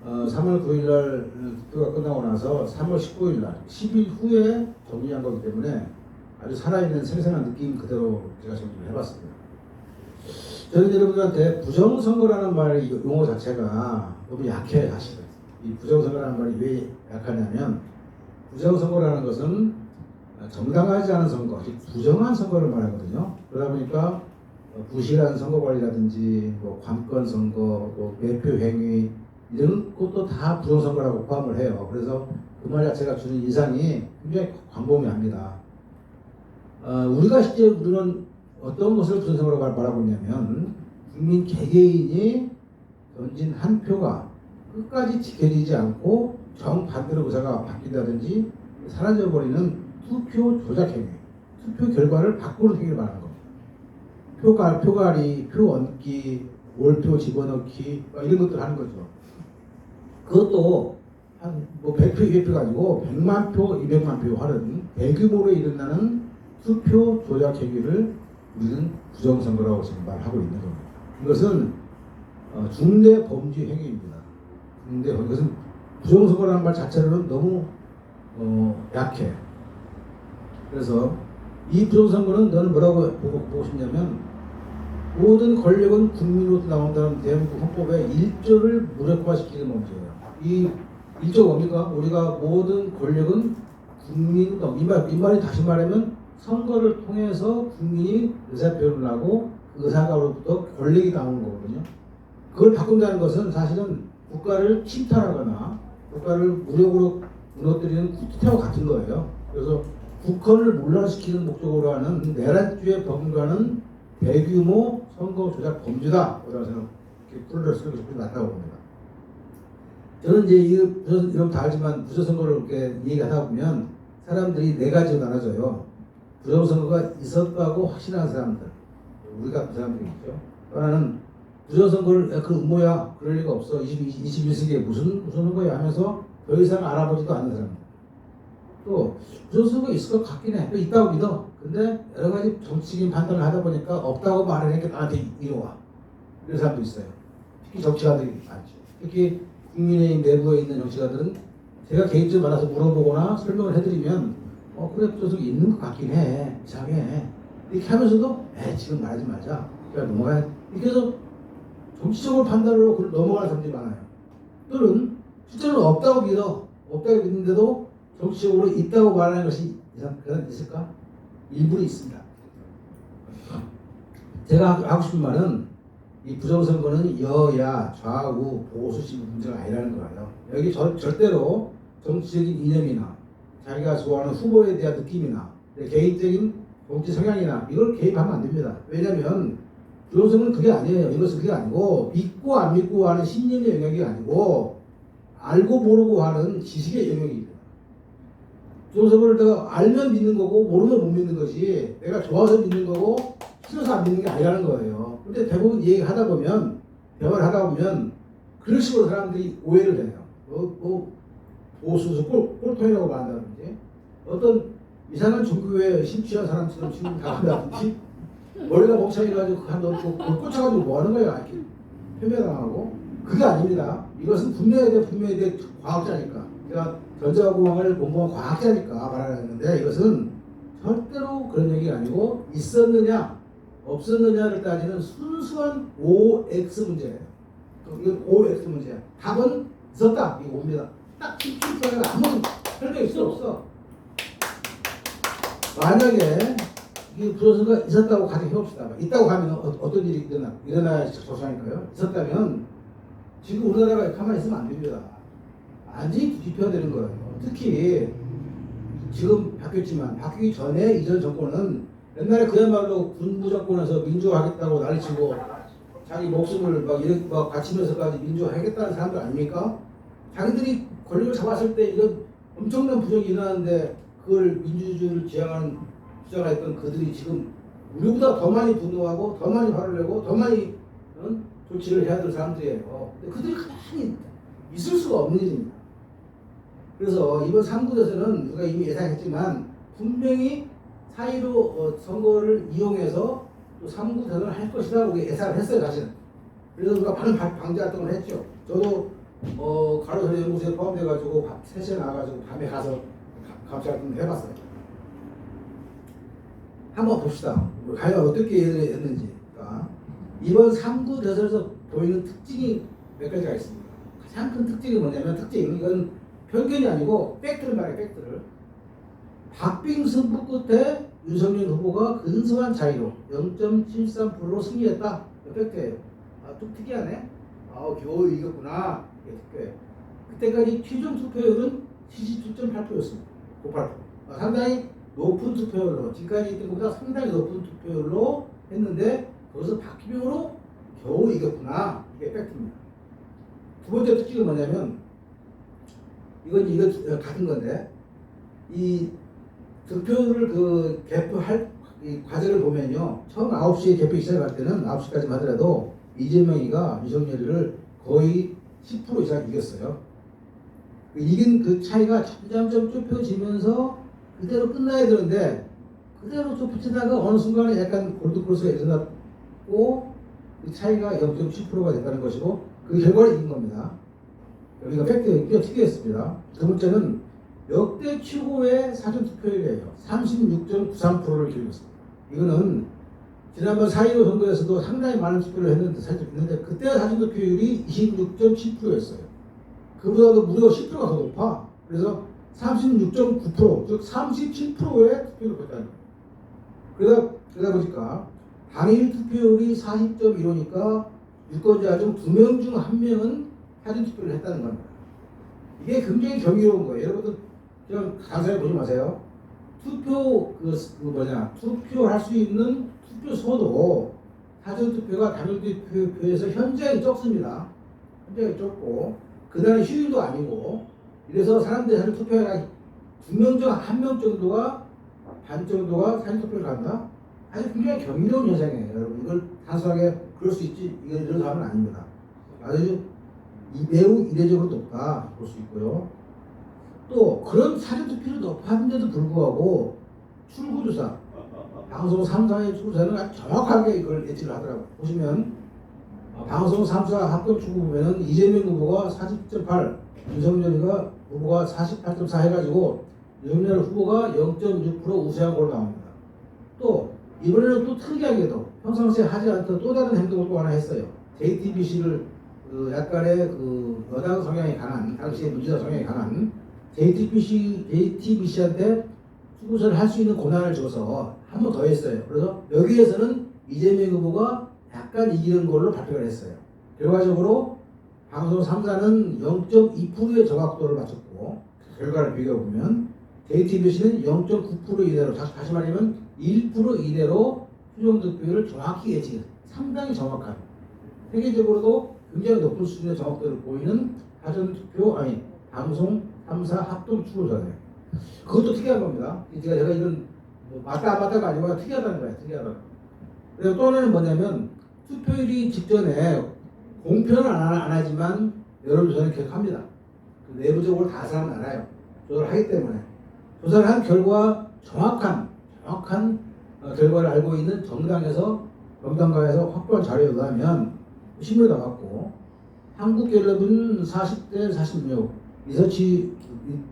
3월 9일날 투표가 끝나고 나서 3월 19일날 10일 후에 정리한 거기 때문에 아주 살아있는 생생한 느낌 그대로 제가 정리를 해봤습니다. 저는 여러분들한테 부정선거라는 말 용어 자체가 너무 약해요 사실은. 이 부정선거라는 말이 왜 약하냐면 부정선거라는 것은 정당하지 않은 선거, 부정한 선거를 말하거든요. 그러다 보니까 부실한 선거관리라든지 관건 선거, 매표 행위 이런 것도 다 부정선거라고 포함을 해요. 그래서 그 말 자체가 주는 인상이 굉장히 광범위합니다. 우리가 실제 우리는 어떤 것을 부정선거라고 말하고 있냐면 국민 개개인이 던진 한 표가 끝까지 지켜지지 않고 정반대로 의사가 바뀐다든지 사라져버리는 투표 조작 행위, 투표 결과를 바꾸는 행위를 말하는 겁니다. 표가리, 표 얹기, 몰표 집어넣기 이런 것들 하는 거죠. 그것도 한 100표, 200표가 아니고 100만 표, 200만 표 하는 대규모로 일어나는 투표 조작 행위를 우리는 부정선거라고 지금 말하고 있는 겁니다. 이것은 중대 범죄 행위입니다. 이것은 부정선거라는 말 자체로는 너무 약해. 그래서 이 부정선거는 너는 뭐라고 보고 싶냐면 모든 권력은 국민으로부터 나온다는 대한민국 헌법의 1조를 무력화시키는 문제예요. 이 1조가 뭡니까? 우리가 모든 권력은 국민으로부터 이 말이 다시 말하면 선거를 통해서 국민이 의사표현을 하고 그 의사가로부터 권력이 나오는 거거든요. 그걸 바꾼다는 것은 사실은 국가를 침탈하거나 국가를 무력으로 무너뜨리는 쿠데타와 같은 거예요. 그래서 국헌을 문란시키는 목적으로 하는 내란죄에 버금가는 대규모 선거 조작 범죄다. 라고 생각, 풀을 쓰는 것이 낫다고 봅니다. 저는 이제 이런 다 알지만 부정선거를 이렇게 얘기하다 보면 사람들이 네 가지로 나눠져요. 부정선거가 있었다고 확신하는 사람들, 우리 같은 사람들이 있죠. 하나는 부정선거를 그 음모야, 그럴 리가 없어. 21세기에 무슨 선거야 하면서 더 이상 알아보지도 않는 사람들. 또 부정선거가 있을 것 같긴 해. 있다고 믿어. 근데 여러 가지 정치적인 판단을 하다 보니까 없다고 말하니까 나한테 이리와. 이런 사람도 있어요. 특히 정치가들이 많죠. 특히 국민의힘 내부에 있는 정치가들은 제가 개인적으로 만나서 물어보거나 설명을 해드리면 그래 부정선거 있는 것 같긴 해. 이상해. 이렇게 하면서도 지금 말하지 말자. 그러니까 넘어가야 이렇게 해서 정치적으로 판단으로 그걸 넘어가는 사람들이 많아요. 또는 실제로 없다고 믿는데도 정치적으로 있다고 말하는 것이 있을까? 일부는 있습니다. 제가 하고 싶은 말은 이 부정선거는 여야, 좌우, 보수식 문제가 아니라는 거예요. 여기 절대로 정치적인 이념이나 자기가 좋아하는 후보에 대한 느낌이나 개인적인 정치 성향이나 이걸 개입하면 안 됩니다. 왜냐하면 부정선거는 그게 아니에요. 이것은 그게 아니고 믿고 안 믿고 하는 신념의 영역이 아니고 알고 모르고 하는 지식의 영역입니다. 부정선거를 내가 알면 믿는 거고 모르면 못 믿는 것이 내가 좋아서 믿는 거고 싫어서 안 믿는 게 아니라는 거예요. 근데 대부분 얘기하다 보면 대화를 하다 보면 그런 식으로 사람들이 오해를 해요. 보수에서 꼴통이라고 말한다든지 어떤 이상한 종교에 심취한 사람처럼 지금 나간다든지 머리가 멍청해가지고 그걸 꽂혀가지고 뭐 하는 거야 이렇게 표명당하고 그게 아닙니다. 이것은 분명히 돼 과학자니까 제가 전자공학을 공부한 과학자니까 말하는데 이것은 절대로 그런 얘기가 아니고 있었느냐 없었느냐를 따지는 순수한 OX 문제예요. 이건 OX 문제야. 답은 있었다 이거 옵니다. 딱 fik션에 아무 설명이 필요 없어. 만약에 이 부정선거가 있었다고 가정해봅시다. 있다고 하면 어떤 일이 일어나야 조사하니까요. 있었다면 지금 우리나라가 가만히 있으면 안 됩니다. 완전히 뒤집혀야 되는 거예요. 특히 지금 바뀌었지만 바뀌기 전에 이전 정권은 옛날에 그야말로 군부 정권에서 민주화하겠다고 난리치고 자기 목숨을 막 바치면서까지 민주화하겠다는 사람들 아닙니까? 자기들이 권력을 잡았을 때 이런 엄청난 부정이 일어나는데 그걸 민주주의를 주장했던 그들이 지금 우리보다 더 많이 분노하고 더 많이 화를 내고 더 많이 조치를 해야 될 사람들이에요. 근데 그들이 가만히 있을 수가 없는 일입니다. 그래서 이번 3구에서는 누가 이미 예상했지만 분명히 4.15 선거를 이용해서 또 3구 대선을 할 것이다 우리 예상을 했어요 사실은. 그래서 누가 많은 방지 활동을 했죠. 저도 가로사리 연구소에 포함돼가지고 3시에 나와가지고 밤에 가서 감시 활동을 해봤어요. 한번 봅시다. 과연 어떻게 했는지. 그러니까 이번 3구 대선에서 보이는 특징이 몇 가지가 있습니다. 가장 큰 특징이 뭐냐면 이건 편견이 아니고 팩트를 말해요. 팩트를. 박빙 승부 끝에 윤석열 후보가 근소한 차이로 0.73%로 승리했다. 팩트예요. 좀 특이하네. 겨우 이겼구나. 이게 특별해요. 그때까지 최종 투표율은 77.8%였습니다. 98%. 상당히 높은 투표율로 지금까지 있던 것보다 상당히 높은 투표율로 했는데 거기서 박빙으로 겨우 이겼구나. 이게 팩트입니다. 두 번째 특징은 뭐냐면 이건 같은 건데 이 득표를 개표할 이 과정을 보면요. 처음 9시에 개표 시작할 때는 9시까지 하더라도 이재명이가 윤석열이를 거의 10% 이상 이겼어요. 이긴 그 차이가 점점 좁혀지면서 그대로 끝나야 되는데 그대로 좁혀지다가 어느 순간에 약간 골드크로스가 일어났고 그 차이가 0.7%가 됐다는 것이고 그 결과를 이긴 겁니다. 여기가 팩트 꽤 특이했습니다. 두 번째는 역대 최고의 사전투표율이에요. 36.93%를 기록했습니다. 이거는 지난번 4.15 선거에서도 상당히 많은 투표를 했는데 그때 사전투표율이 26.7%였어요. 그보다도 무려 10%가 더 높아. 그래서 36.9%, 즉 37%의 투표를 했다는 거예요. 그러다 보니까 당일 투표율이 40.15니까 유권자 중 2명 중 1명은 사전투표를 했다는 겁니다. 이게 굉장히 경이로운 거예요. 여러분들 그냥 단순하게 보지 마세요. 투표할 수 있는 투표소도 사전투표가 당일투표에서 현저히 적습니다. 현저히 적고 그날의 휴일도 아니고 이래서 사람들이 사전투표가 2명 중 1명 정도가 반 정도가 사전투표를 간다? 아주 굉장히 경이로운 현상이에요. 여러분 이걸 단순하게 그럴 수 있지 이런 사람은 아닙니다. 아주 매우 이례적으로 높다 볼 수 있고요. 또 그런 사전투표를 높았는데도 불구하고 출구조사 방송 3사의 출구조사는 아주 정확하게 이걸 예측을 하더라고요. 보시면 방송 3사 합동 출구 보면은 이재명 후보가 40.8, 윤석열 후보가 48.4 해가지고 윤석열 후보가 0.6% 우세한 걸로 나옵니다. 또 이번에는 또 특이하게도 평상시에 하지 않던 또 다른 행동을 또 하나 했어요. JTBC를 약간의 여당 성향이 강한 당시에 민주당 성향이 강한 JTBC한테 출구조사를 할 수 있는 권한을 줘서 한 번 더 했어요. 그래서 여기에서는 이재명 후보가 약간 이기는 걸로 발표를 했어요. 결과적으로 방송 3사는 0.2%의 정확도를 맞췄고 결과를 비교해보면 JTBC는 0.9% 이내로, 다시 말하면 1% 이내로 수정 득표율을 정확히 예측, 상당히 정확한, 세계적으로도 굉장히 높은 수준의 정확도를 보이는 사전투표, 방송 3사 합동 추구조사예요. 그것도 특이한 겁니다. 제가 이런 맞다 안 맞다가 아니고 특이하다는 거예요. 특이하다. 그리고 또 하나는 뭐냐면 투표일이 직전에 공표는 안 하지만 여론조사는 계속 합니다. 내부적으로 다 사람은 알아요. 조사를 하기 때문에. 조사를 한 결과 정확한 결과를 알고 있는 정당가에서 확보한 자료에 의하면 신문에 나왔고, 한국갤럽은 40대 46,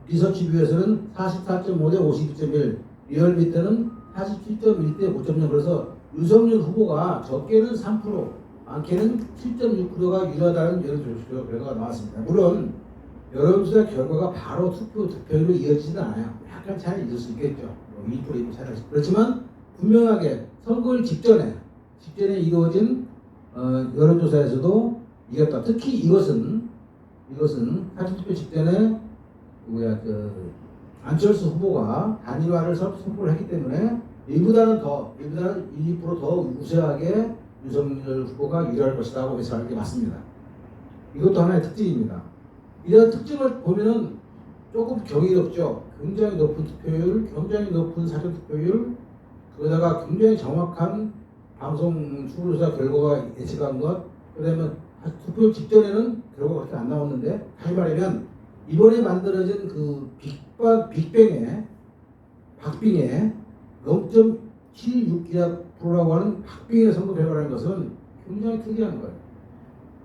리서치뷰에서는 44.5 대 52.1, 리얼미터는 47.1 대 5.0. 그래서 윤석열 후보가 적게는 3%, 많게는 7.6%가 유리하다는 여론조사 결과가 나왔습니다. 물론 여론조사 결과가 바로 득표율로 이어지지는 않아요. 약간 차이가 있을 수 있겠죠. 2% 2% 차이가 있을. 그렇지만 분명하게 선거일 직전에 이루어진 여론조사에서도 이겼다. 특히 이것은 사전투표 직전에 안철수 후보가 단일화를 선포를 했기 때문에 이보다는 1, 2% 더 우세하게 윤석열 후보가 유리할 것이라고 예상하는 게 맞습니다. 이것도 하나의 특징입니다. 이런 특징을 보면은 조금 경이롭죠. 굉장히 높은 투표율, 굉장히 높은 사전투표율, 그러다가 굉장히 정확한 방송 추구조사 결과가 예측한 것, 그다음에 투표 직전에는 결과가 그렇게 안 나왔는데, 다시 말하면 이번에 만들어진 그 박빙의 0.76%라고 하는 박빙의 선거 결과라는 것은 굉장히 특이한 거예요.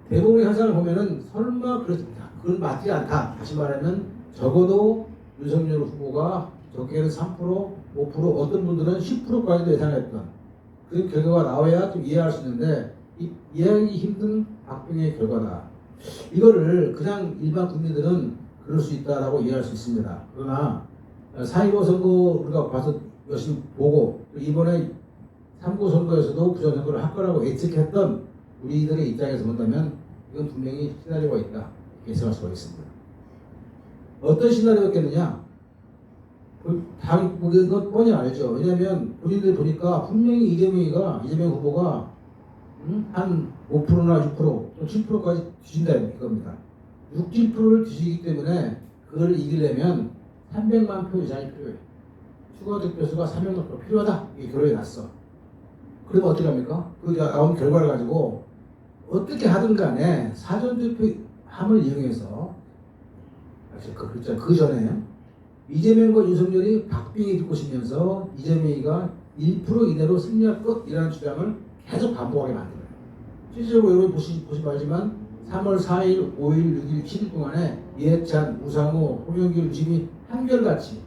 대부분의 현상을 보면은 설마 그렇습니다. 그건 맞지 않다. 다시 말하면 적어도 윤석열 후보가 적게는 3%, 5%, 어떤 분들은 10%까지도 예상했던 그 결과가 나와야 좀 이해할 수 있는데, 이해하기 힘든 박빙의 결과다. 이거를 그냥 일반 국민들은 그럴 수 있다라고 이해할 수 있습니다. 그러나 4.15 선거 우리가 봐서 열심히 보고, 이번에 3구 선거에서도 부정선거를 할 거라고 예측했던 우리들의 입장에서 본다면 이건 분명히 시나리오가 있다, 예상할 수가 있습니다. 어떤 시나리오였겠느냐? 그건 뻔히 알죠. 왜냐하면 본인들 보니까 분명히 이재명 후보가 한 5%나 6%, 또 7%까지 뒤진다 이겁니다. 6, 7%를 뒤지기 때문에 그걸 이기려면 300만 표 이상이 필요해요. 추가 득표수가 300만 표 필요하다. 이게 결론이 났어. 그러면 어떻게 합니까? 그 나온 결과를 가지고 어떻게 하든 간에 사전투표함을 이용해서, 그 전에 이재명과 윤석열이 박빙이 붙고 싶으면서 이재명이가 1% 이내로 승리할 것이라는 주장을 계속 반복하게 만들어요. 실제로 여러분 보시면 알지만 3월 4일, 5일, 6일, 7일 동안에 이해찬, 우상호, 홍영길, 유심이 한결같이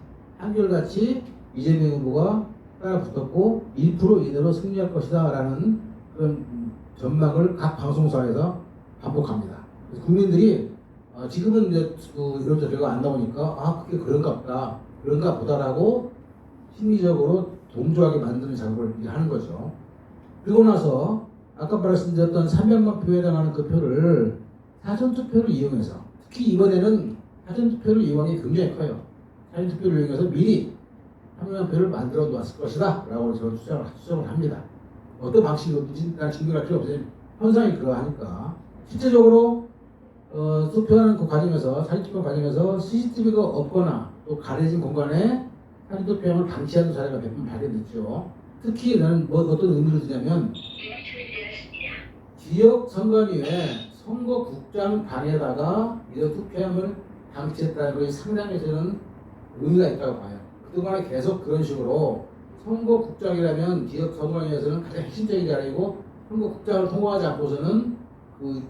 이재명 후보가 따라붙었고 1% 이내로 승리할 것이다 라는 그런 전망을 각 방송사에서 반복합니다. 그래서 국민들이 지금은 이제 이런 결과가 안 나오니까 그게 그런가 보다라고 심리적으로 동조하게 만드는 작업을 하는 거죠. 그리고 나서 아까 말씀드렸던 300만 표에 해당하는 그 표를 사전투표를 이용해서, 특히 이번에는 사전투표를 이용한 게 굉장히 커요. 사전투표를 이용해서 미리 300만 표를 만들어 놓았을 것이다 라고 저는 추정을 합니다. 어떤 방식으로든지 난 증명할 필요 없어요. 현상이 그러하니까. 실제적으로 투표하는 그 과정에서, 사전투표 과정에서 CCTV가 없거나 또 가려진 공간에 사전투표함을 방치하는 사례가 몇 번 발견됐죠. 특히 나는 어떤 의미를 두냐면, 지역 선관위에 선거국장 방에다가 이런 투표함을 방치했다는 것이 상당히 저는 의미가 있다고 봐요. 그동안에 계속 그런 식으로 선거국장이라면 지역 선관위에서는 가장 핵심적인 자리이고, 선거국장을 통과하지 않고서는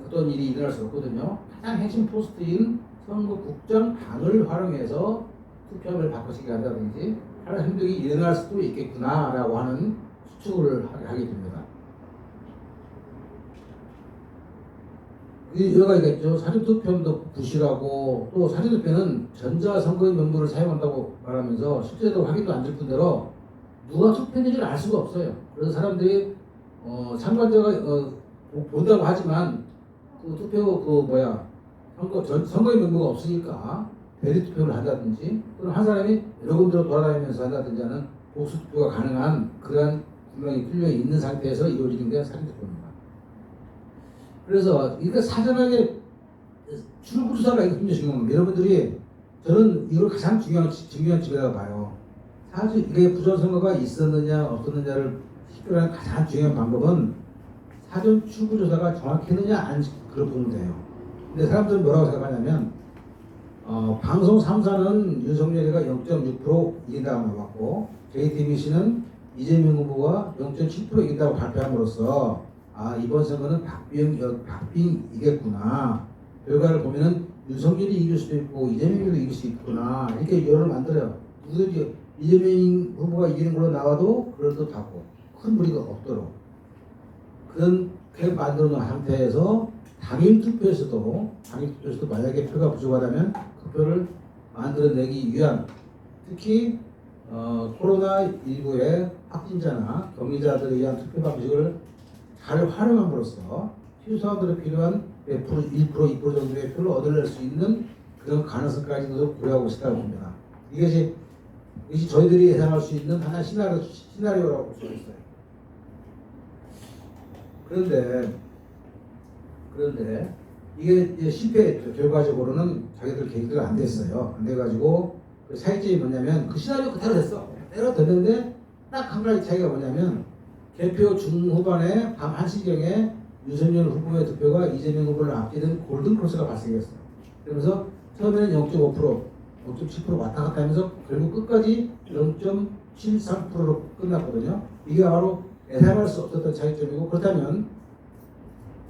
어떤 일이 일어날 수 없거든요. 가장 핵심 포스트인 선거국장 방을 활용해서 투표함을 바꿔치기 한다든지 하는 행동이 일어날 수도 있겠구나라고 하는 추측을 하게 됩니다. 여러 가지가 있죠. 사전투표도 부실하고, 또 사전투표는 전자선거인 명부를 사용한다고 말하면서 실제로 확인도 안 될 뿐더러 누가 투표했는지를 알 수가 없어요. 그래서 사람들이 참관자가 본다고 하지만 그 투표 선거인 명부가 없으니까 대리 투표를 한다든지 또는 한 사람이 여러 군데로 돌아다니면서 한다든지 하는 복수 투표가 가능한 그러한 분명히 뚫려 있는 상태에서 이루어지는 게 사전 투표입니다. 그래서 이거 사전하게 출구조사가 이거 굉장히 중요합니다. 여러분들이 저는 이걸 가장 중요한 집에다가 봐요. 사실 이게 부정선거가 있었느냐 없었느냐를 식별하는 가장 중요한 방법은 사전 출구조사가 정확했느냐 안 그걸 보면 돼요. 근데 사람들은 뭐라고 생각하냐면 방송 3사는 윤석열이가 0.6% 이긴다고 나왔고 JTBC는 이재명 후보가 0.7% 이긴다고 발표함으로써 아 이번 선거는 박빙 이겼구나. 결과를 보면은 윤석열이 이길 수도 있고 이재명도 이길 수 있구나. 이렇게 여론을 만들어요. 누구든지 이재명 후보가 이기는 걸로 나와도 그럴듯하고 큰 무리가 없도록 그렇게 만들어 놓은 상태에서 당일 투표에서도 만약에 표가 부족하다면 그 표를 만들어내기 위한 특히 코로나19의 확진자나 격리자들에 의한 투표 방식을 잘 활용함으로써 필요사항들에 필요한 1%, 2% 정도의 표를 얻어낼 수 있는 그런 가능성까지도 고려하고 있다고 봅니다. 이것이 저희들이 예상할 수 있는 하나의 시나리오라고 볼 수 있어요. 그런데 이게 실패했죠. 결과적으로는 자기들 계획대로 안 됐어요. 안 돼가지고 그 차이점이 뭐냐면 그 시나리오 그대로 됐어. 그대로 됐는데 딱 한 가지 차이가 뭐냐면 개표 중후반에 밤 1시경에 윤석열 후보의 득표가 이재명 후보를 앞지는 골든크로스가 발생했어요. 그러면서 처음에는 0.5%, 0.7% 왔다 갔다 하면서 결국 끝까지 0.73%로 끝났거든요. 이게 바로 예상할 수 없었던 차이점이고 그렇다면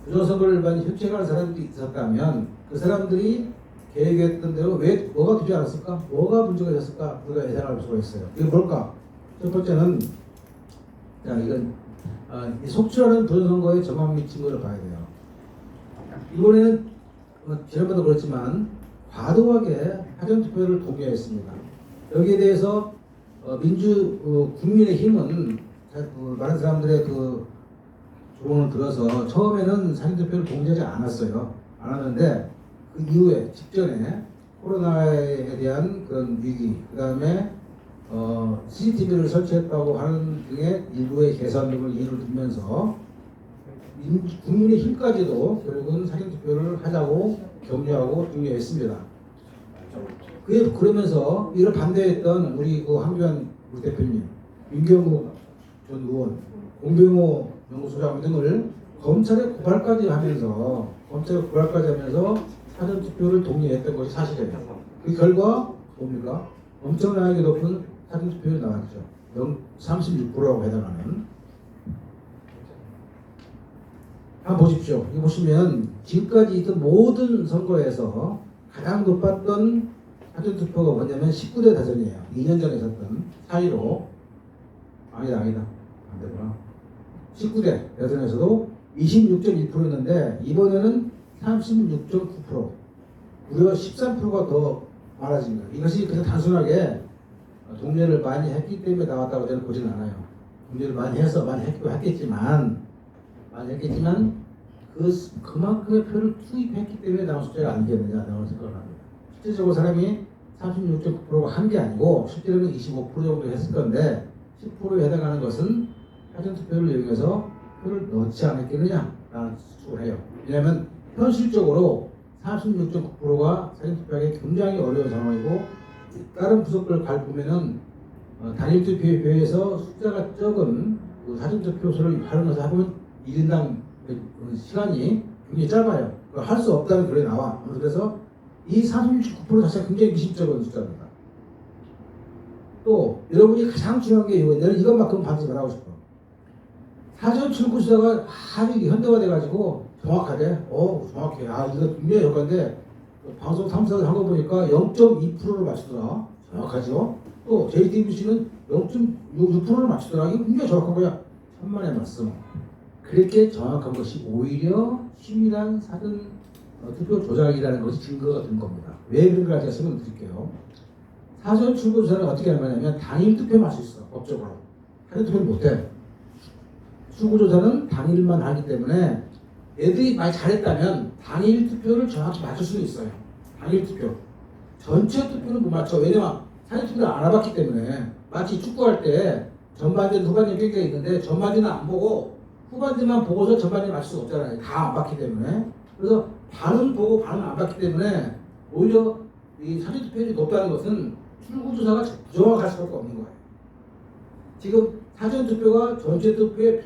부정선거를 많이 협치해가는 사람들이 있었다면 그 사람들이 계획했던 대로 뭐가 되지 않았을까? 뭐가 문제가 됐을까? 우리가 예상할 수가 있어요. 이게 뭘까? 첫 번째는 이건 이 속출하는 부정선거에 정확 미친 것을 봐야 돼요. 이번에는 지난번도 그렇지만 과도하게 사전투표를 독려했습니다. 여기에 대해서 국민의힘은 많은 사람들의 그 조언을 들어서 처음에는 사전투표를 공개하지 않았어요. 안 하는데 그 이후에 직전에 코로나에 대한 그런 위기, 그 다음에 CCTV를 설치했다고 하는 등의 일부의 개선 등을 이유를 들면서 국민의힘까지도 결국은 사전투표를 하자고 격려하고 독려했습니다. 그러면서 이를 반대했던 우리 그 황교안 우리 대표님, 민경욱 전 의원, 공병호 연구소장 등을 검찰에 고발까지 하면서 사전투표를 독려했던 것이 사실이에요. 그 결과 뭡니까? 엄청나게 높은 사전투표율이 나왔죠. 36%라고 해당하는. 한번 보십시오. 이거 보시면 지금까지 있던 모든 선거에서 가장 높았던 사전투표가 뭐냐면 19대 대선이에요. 2년 전에 있었던 사이로 아니다 안 되구나. 19대 대선에서도 26.1%였는데 이번에는 36.9%, 무려 13%가 더 많아진 거예요. 이것이 그냥 단순하게 동료를 많이 했기 때문에 나왔다고 저는 보지는 않아요. 동료를 많이 해서 많이 했겠지만 그만큼의 표를 투입했기 때문에 나온 숫자가 아니겠느냐 나온 생각을 합니다. 실제적으로 사람이 36.9%가 한 게 아니고 실제로는 25% 정도 했을 건데 10%에 해당하는 것은 사전투표를 이용해서 표를 넣지 않았겠느냐라는 추측을 해요. 왜냐하면 현실적으로 36.9%가 사전투표하기 굉장히 어려운 상황이고 다른 부속을 보면은 단일 투표에 비해서 숫자가 적은 그 사전투표소를 활용해서 해보면 1인당 시간이 굉장히 짧아요. 할 수 없다는 글이 나와. 그래서 이 36.9% 자체가 굉장히 미심쩍은 숫자입니다. 또 여러분이 가장 중요한 게 나는 이것만큼 반드시 말하고 싶어. 사전 출구 수사가 아주 현대화돼가지고 정확하게, 정확해. 이거 굉장히 효과인데 방송 탐사를 한 거 보니까 0.2%를 맞추더라. 정확하죠? 또 JTBC는 0.6%를 맞추더라. 이거 굉장히 정확한 거야. 천만의 말씀. 그렇게 정확한 것이 오히려 치밀한 사전 투표 조작이라는 것이 증거가 된 겁니다. 왜 그런가 제가 설명 드릴게요. 사전 출구 조사는 어떻게 하는 거냐면 당일 투표만 할 수 있어. 법적으로. 사전 투표를 못해. 출구조사는 당일만 하기 때문에 애들이 많이 잘했다면 당일 투표를 정확히 맞출 수 있어요. 당일 투표. 전체 투표는 못 맞춰. 왜냐면 사전투표를 안 해봤기 때문에. 마치 축구할 때 전반전, 후반전 꽤 있는데 전반전은 안 보고 후반전만 보고서 전반전 맞출 수 없잖아요. 다 안 봤기 때문에. 그래서 반은 보고 반은 안 봤기 때문에 오히려 이 사전투표율이 높다는 것은 출구조사가 부정확할 수밖에 없는 거예요. 지금 사전투표가 전체 투표의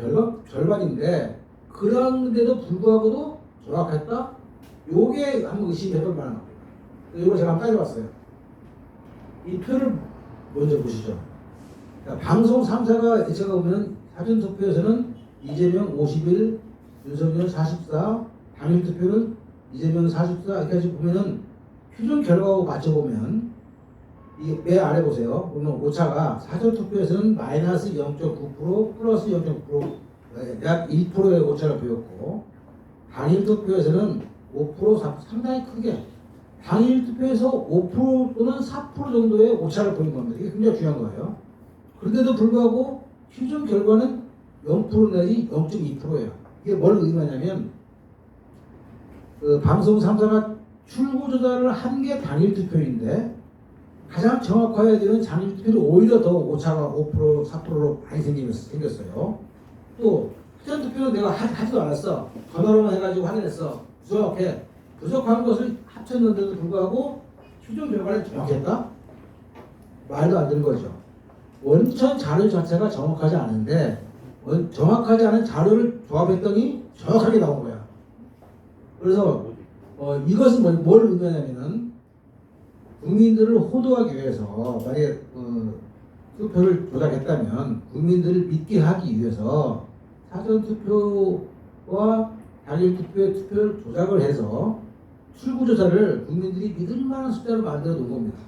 절반인데 그런데도 불구하고도 정확했다? 요게 한번 의심해볼 만한 겁니다. 이거 제가 한번 따져봤어요. 이 표를 먼저 보시죠. 자, 방송 3사가 제가 보면 사전투표에서는 이재명 51, 윤석열 44, 당일투표는 이재명 44 이렇게 보면은 표준 결과하고 맞춰보면 이 매 아래 보세요. 보면 오차가 사전투표에서는 마이너스 0.9% 플러스 0.9% 약 1%의 오차를 보였고 당일 투표에서는 5% 상당히 크게 당일 투표에서 5% 또는 4% 정도의 오차를 보인 겁니다. 이게 굉장히 중요한 거예요. 그런데도 불구하고 표준 결과는 0% 내지 0.2%예요. 이게 뭘 의미하냐면 그 방송 3사가 출구조사를 한 게 당일 투표인데 가장 정확해야 되는 당일 투표는 오히려 더 오차가 5% 4%로 많이 생겼어요. 또 사전 투표는 내가 하지도 않았어. 전화로만 해가지고 확인했어. 부족해. 부족한 것을 합쳤는데도 불구하고 표준 결과는 정확했다? 말도 안 되는 거죠. 원천 자료 자체가 정확하지 않은데 정확하지 않은 자료를 조합했더니 정확하게 나온 거야. 그래서 이것은 뭘 의미하냐면은 국민들을 호도하기 위해서 만약에 투표를 조작했다면 국민들을 믿게 하기 위해서 사전투표와 당일투표의 투표를 조작을 해서 출구조사를 국민들이 믿을 만한 숫자를 만들어 놓은 겁니다.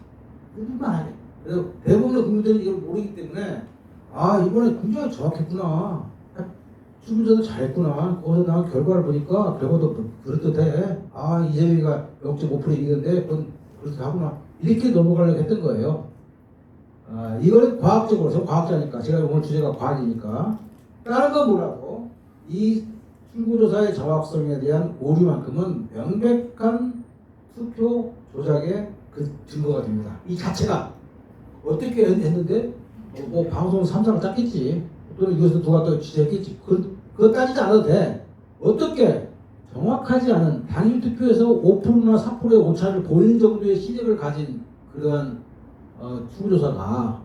믿을 만하게. 그래서 대부분의 국민들은 이걸 모르기 때문에 아 이번에 굉장히 정확했구나. 출구조사도 잘했구나. 거기서 나온 결과를 보니까 결과도 그럴듯해. 아 이재명이가 0.5% 이기는데 그건 그렇다구나. 이렇게 넘어가려고 했던 거예요. 이거는 과학적으로, 저 과학자니까, 제가 오늘 주제가 과학이니까. 다른 건 뭐라도, 이 출구조사의 정확성에 대한 오류만큼은 명백한 투표 조작의 그 증거가 됩니다. 이 자체가. 어떻게 했는데, 뭐 방송 3사가 짰겠지. 또는 이것을 누가 또 지적했겠지. 그거 따지지 않아도 돼. 어떻게 정확하지 않은 당일 투표에서 5%나 4%의 오차를 보이는 정도의 시력을 가진 그러한 출구조사가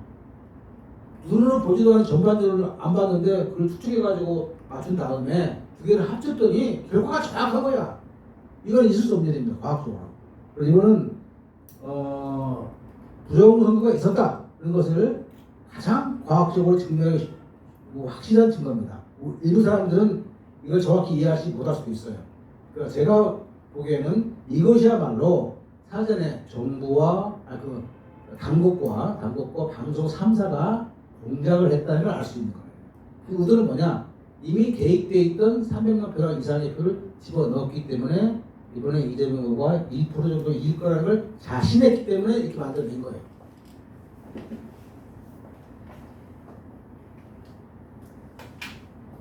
눈으로 보지도 않은 전반전을 안 봤는데 그걸 추측해가지고 맞춘 다음에 두 개를 합쳤더니 결과가 정확한 거야. 이건 있을 수 없는 일입니다. 과학적으로. 그래서 이거는 부정선거가 있었다. 그런 것을 가장 과학적으로 증명하기 확실한 증거입니다. 일부 사람들은 이걸 정확히 이해하지 못할 수도 있어요. 그러니까 제가 보기에는 이것이야말로 사전에 정부와 당국과 방송 3사가 공작을 했다는 걸 알 수 있는 거예요. 그 의도는 뭐냐? 이미 계획되어 있던 300만 표 이상의 표를 집어넣었기 때문에 이번에 이재명 후보가 1% 정도 이길 거라는 걸 자신했기 때문에 이렇게 만들어낸 거예요.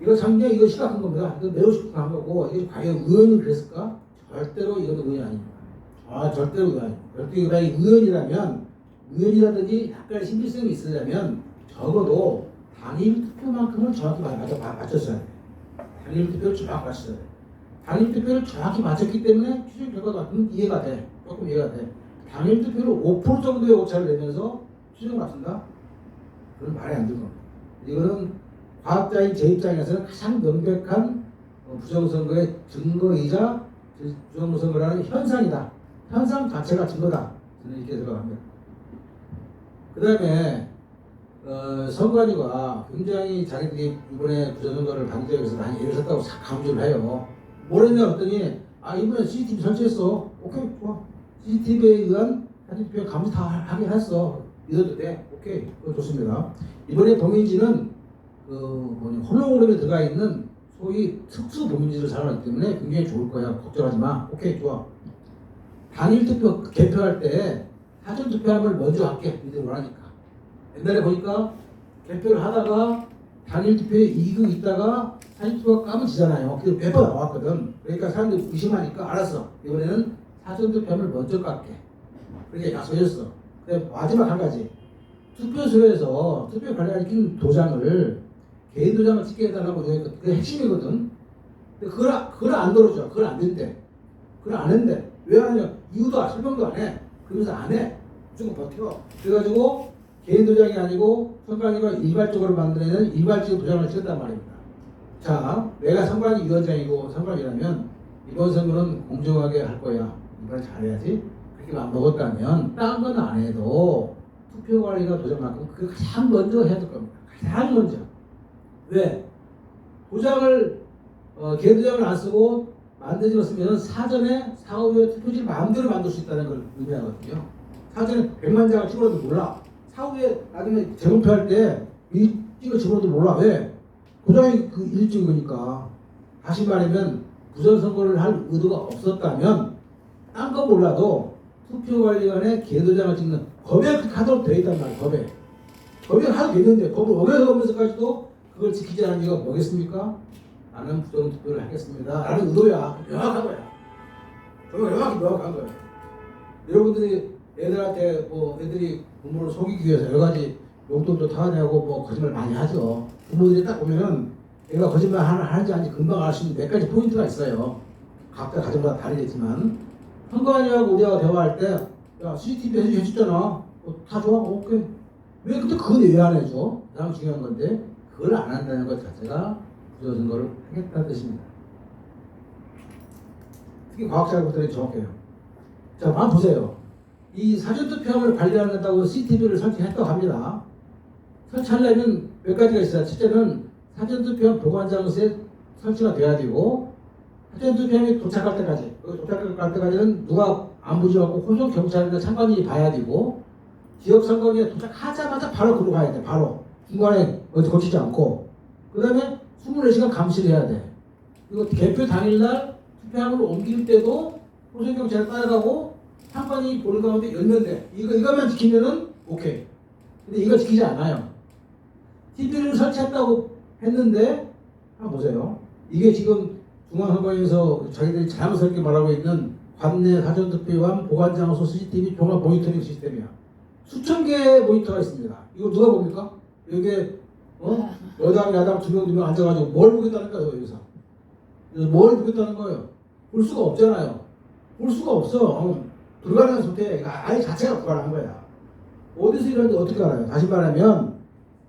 이거 상당히 이거 심각한 겁니다. 이거 매우 심각한 거고 이게 과연 의원이 그랬을까? 절대로 이건 의원이 아닙니다. 절대로 의원이 아닙니다. 절대로 의원이라면 의원이라든지 약간의 신빙성이 있으려면 적어도 당일 투표만큼은 정확히 맞췄어야 돼요. 당일 투표를 정확히 맞췄어야 돼요. 당일 투표를 정확히 맞췄기 때문에 추정 결과가 이해가 돼. 조금 이해가 돼. 당일 투표를 5% 정도의 오차를 내면서 추정 맞춘다? 그건 말이 안 되는 겁니다. 이거는 과학자인 제 입장에서는 가장 명백한 부정선거의 증거이자 부정선거라는 현상이다. 현상 자체가 증거다. 저는 이렇게 생각합니다. 그 다음에 선관위가 굉장히 자기들이 이번에 부정선거를 방지하기 위해서 많이 애를 썼다고 강조를 해요. 뭘 했냐 했더니 이번에 CCTV 설치했어. 오케이 좋아. CCTV에 의한 사진투표 감시 다 하긴 했어. 믿어도 돼. 오케이 그거 좋습니다. 이번에 봉인지는 홀로그램에 들어가 있는 소위 특수 봉인지를 사용하기 때문에 굉장히 좋을 거야. 걱정하지 마. 오케이 좋아. 당일 투표 개표할 때 사전 투표함을 먼저 할게. 니들 원하니까. 옛날에 보니까 개표를 하다가 당일 투표에 이기고 있다가 사전 투표가 까먹지잖아요. 그게 몇 번 나왔거든. 그러니까 사람들이 의심하니까 알았어. 이번에는 사전 투표함을 먼저 깎게. 그렇게 약속해줬어. 근데 마지막 한 가지. 투표소에서 투표 관리가 찍힌 도장을 개인 도장을 찍게 해달라고 그게 핵심이거든. 근데 그걸 안 들어줘. 그걸 안 된대. 그걸 안 했는데 왜 안 하냐? 이유도 설명도 안 해. 그러면서 안 해. 무조건 버텨. 그래가지고 개인 도장이 아니고 선관위가 일괄적으로 만들어내는 일괄적 도장을 찍었단 말입니다. 자, 내가 선관위 위원장이고 선관위라면 이번 선거는 공정하게 할 거야. 이번에 잘해야지. 그렇게 안 먹었다면 딴 건 안 해도 투표 관리가 도장만큼 그거 가장 먼저 해야 될 겁니다. 가장 먼저. 왜? 도장을 개인 도장을 안 쓰고 만들었으면 사전에 사후에 투표지 마음대로 만들 수 있다는 걸 의미하거든요. 사전에 100만 장을 찍어도 몰라. 사후에 나중에 재검표할 때 찍어 집어도 몰라. 왜? 도장이 그 일찍 거니까. 다시 말하면 부정선거를 할 의도가 없었다면 딴 건 몰라도 투표관리관에 개도장을 찍는 법에 그렇게 하도록 되어 있단 말이에요. 법에 하도 되어 있는데 법을 어겨서면서까지도 그걸 지키지 않은 이유가 뭐겠습니까? 나는 부정투표를 하겠습니다 라는 의도야. 명확한 거야. 정말 명확한 거야. 여러분들이 애들한테 애들이 부모를 속이기 위해서 여러 가지 용돈도 타내고 거짓말 많이 하죠. 부모들이 딱 보면은 얘가 거짓말 하는지 아닌지 금방 알 수 있는 몇 가지 포인트가 있어요. 각자 가정마다 다르겠지만 선관위하고 우리하고 대화할 때 야 CCTV 해줬잖아. 다 좋아. 오케이. 왜 그때 그건 왜 안 해줘? 가장 중요한 건데 그걸 안 한다는 것 자체가 부정선거를 하겠다는 뜻입니다. 특히 과학자들이 정확해요. 자, 한번 보세요. 이 사전투표함을 관리한다고 CCTV를 설치했다고 합니다. 설치하려면 몇 가지가 있어요. 첫째는 사전투표함 보관장소에 설치가 돼야 되고, 사전투표함이 도착할 때까지, 도착할 때까지는 누가 안부지 갖고 호송 경찰이나 참관인이 봐야 되고, 지역 선거에 도착하자마자 바로 그로 가야 돼. 바로 중간에 어디 거치지 않고, 그 다음에 24시간 감시를 해야 돼. 그리고 개표 당일날 투표함을 옮길 때도 호송 경찰을 따라가고 참관인이 보는 가운데 열면 돼. 이거만 지키면은 오케이. 근데 이거 지키지 않아요. TV를 설치했다고 했는데 한번 보세요. 이게 지금 중앙선관위에서 자기들이 자랑스럽게 말하고 있는 관내 사전투표함 보관장소 CCTV 종합 모니터링 시스템이야. 수천 개의 모니터가 있습니다. 이거 누가 봅니까? 여기에 여당 야당 두 명 앉아가지고 뭘 보겠다는 거예요. 여기서 뭘 보겠다는 거예요. 볼 수가 없잖아요. 볼 수가 없어. 불가능한 상태. 아예 자체가 불가능한 거야. 어디서 이런지 어떻게 알아요? 다시 말하면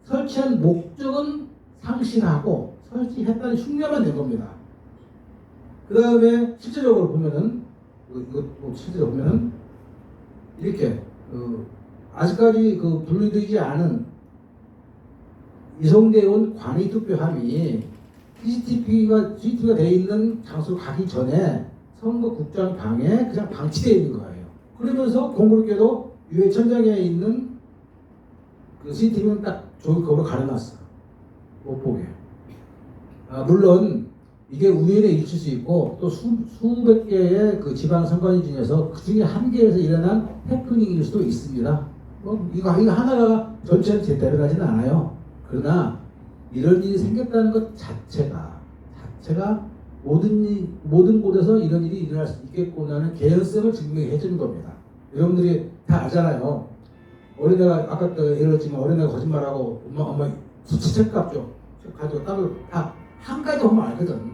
설치한 목적은 상실하고 설치했다는 흉내만 낸 겁니다. 그 다음에 실제적으로 보면은 실제로 보면은 이렇게 아직까지 분리되지 않은 이송대원 관이 투표함이 CCTV가 되어 있는 장소로 가기 전에 선거국장 방에 그냥 방치되어 있는 거예요. 그러면서 공교롭게도 유해천장에 있는 그 CCTV는 딱 저기 거기로 가려놨어. 못 보게. 물론 이게 우연에 있을 수 있고 또 수백 개의 그 지방 선관위 중에서 그 중에 한 개에서 일어난 해프닝일 수도 있습니다. 이거 하나가 전체는 대단하지는 않아요. 그러나 이런 일이 생겼다는 것 자체가 모든 곳에서 이런 일이 일어날 수 있겠구나는 개연성을 증명해 주는 겁니다. 여러분들이 다 알잖아요. 어린애가 아까 예를 들었지만 어린애가 거짓말하고 엄마 수치책 줘. 가지고 따로 다 한 가지 보면 알거든.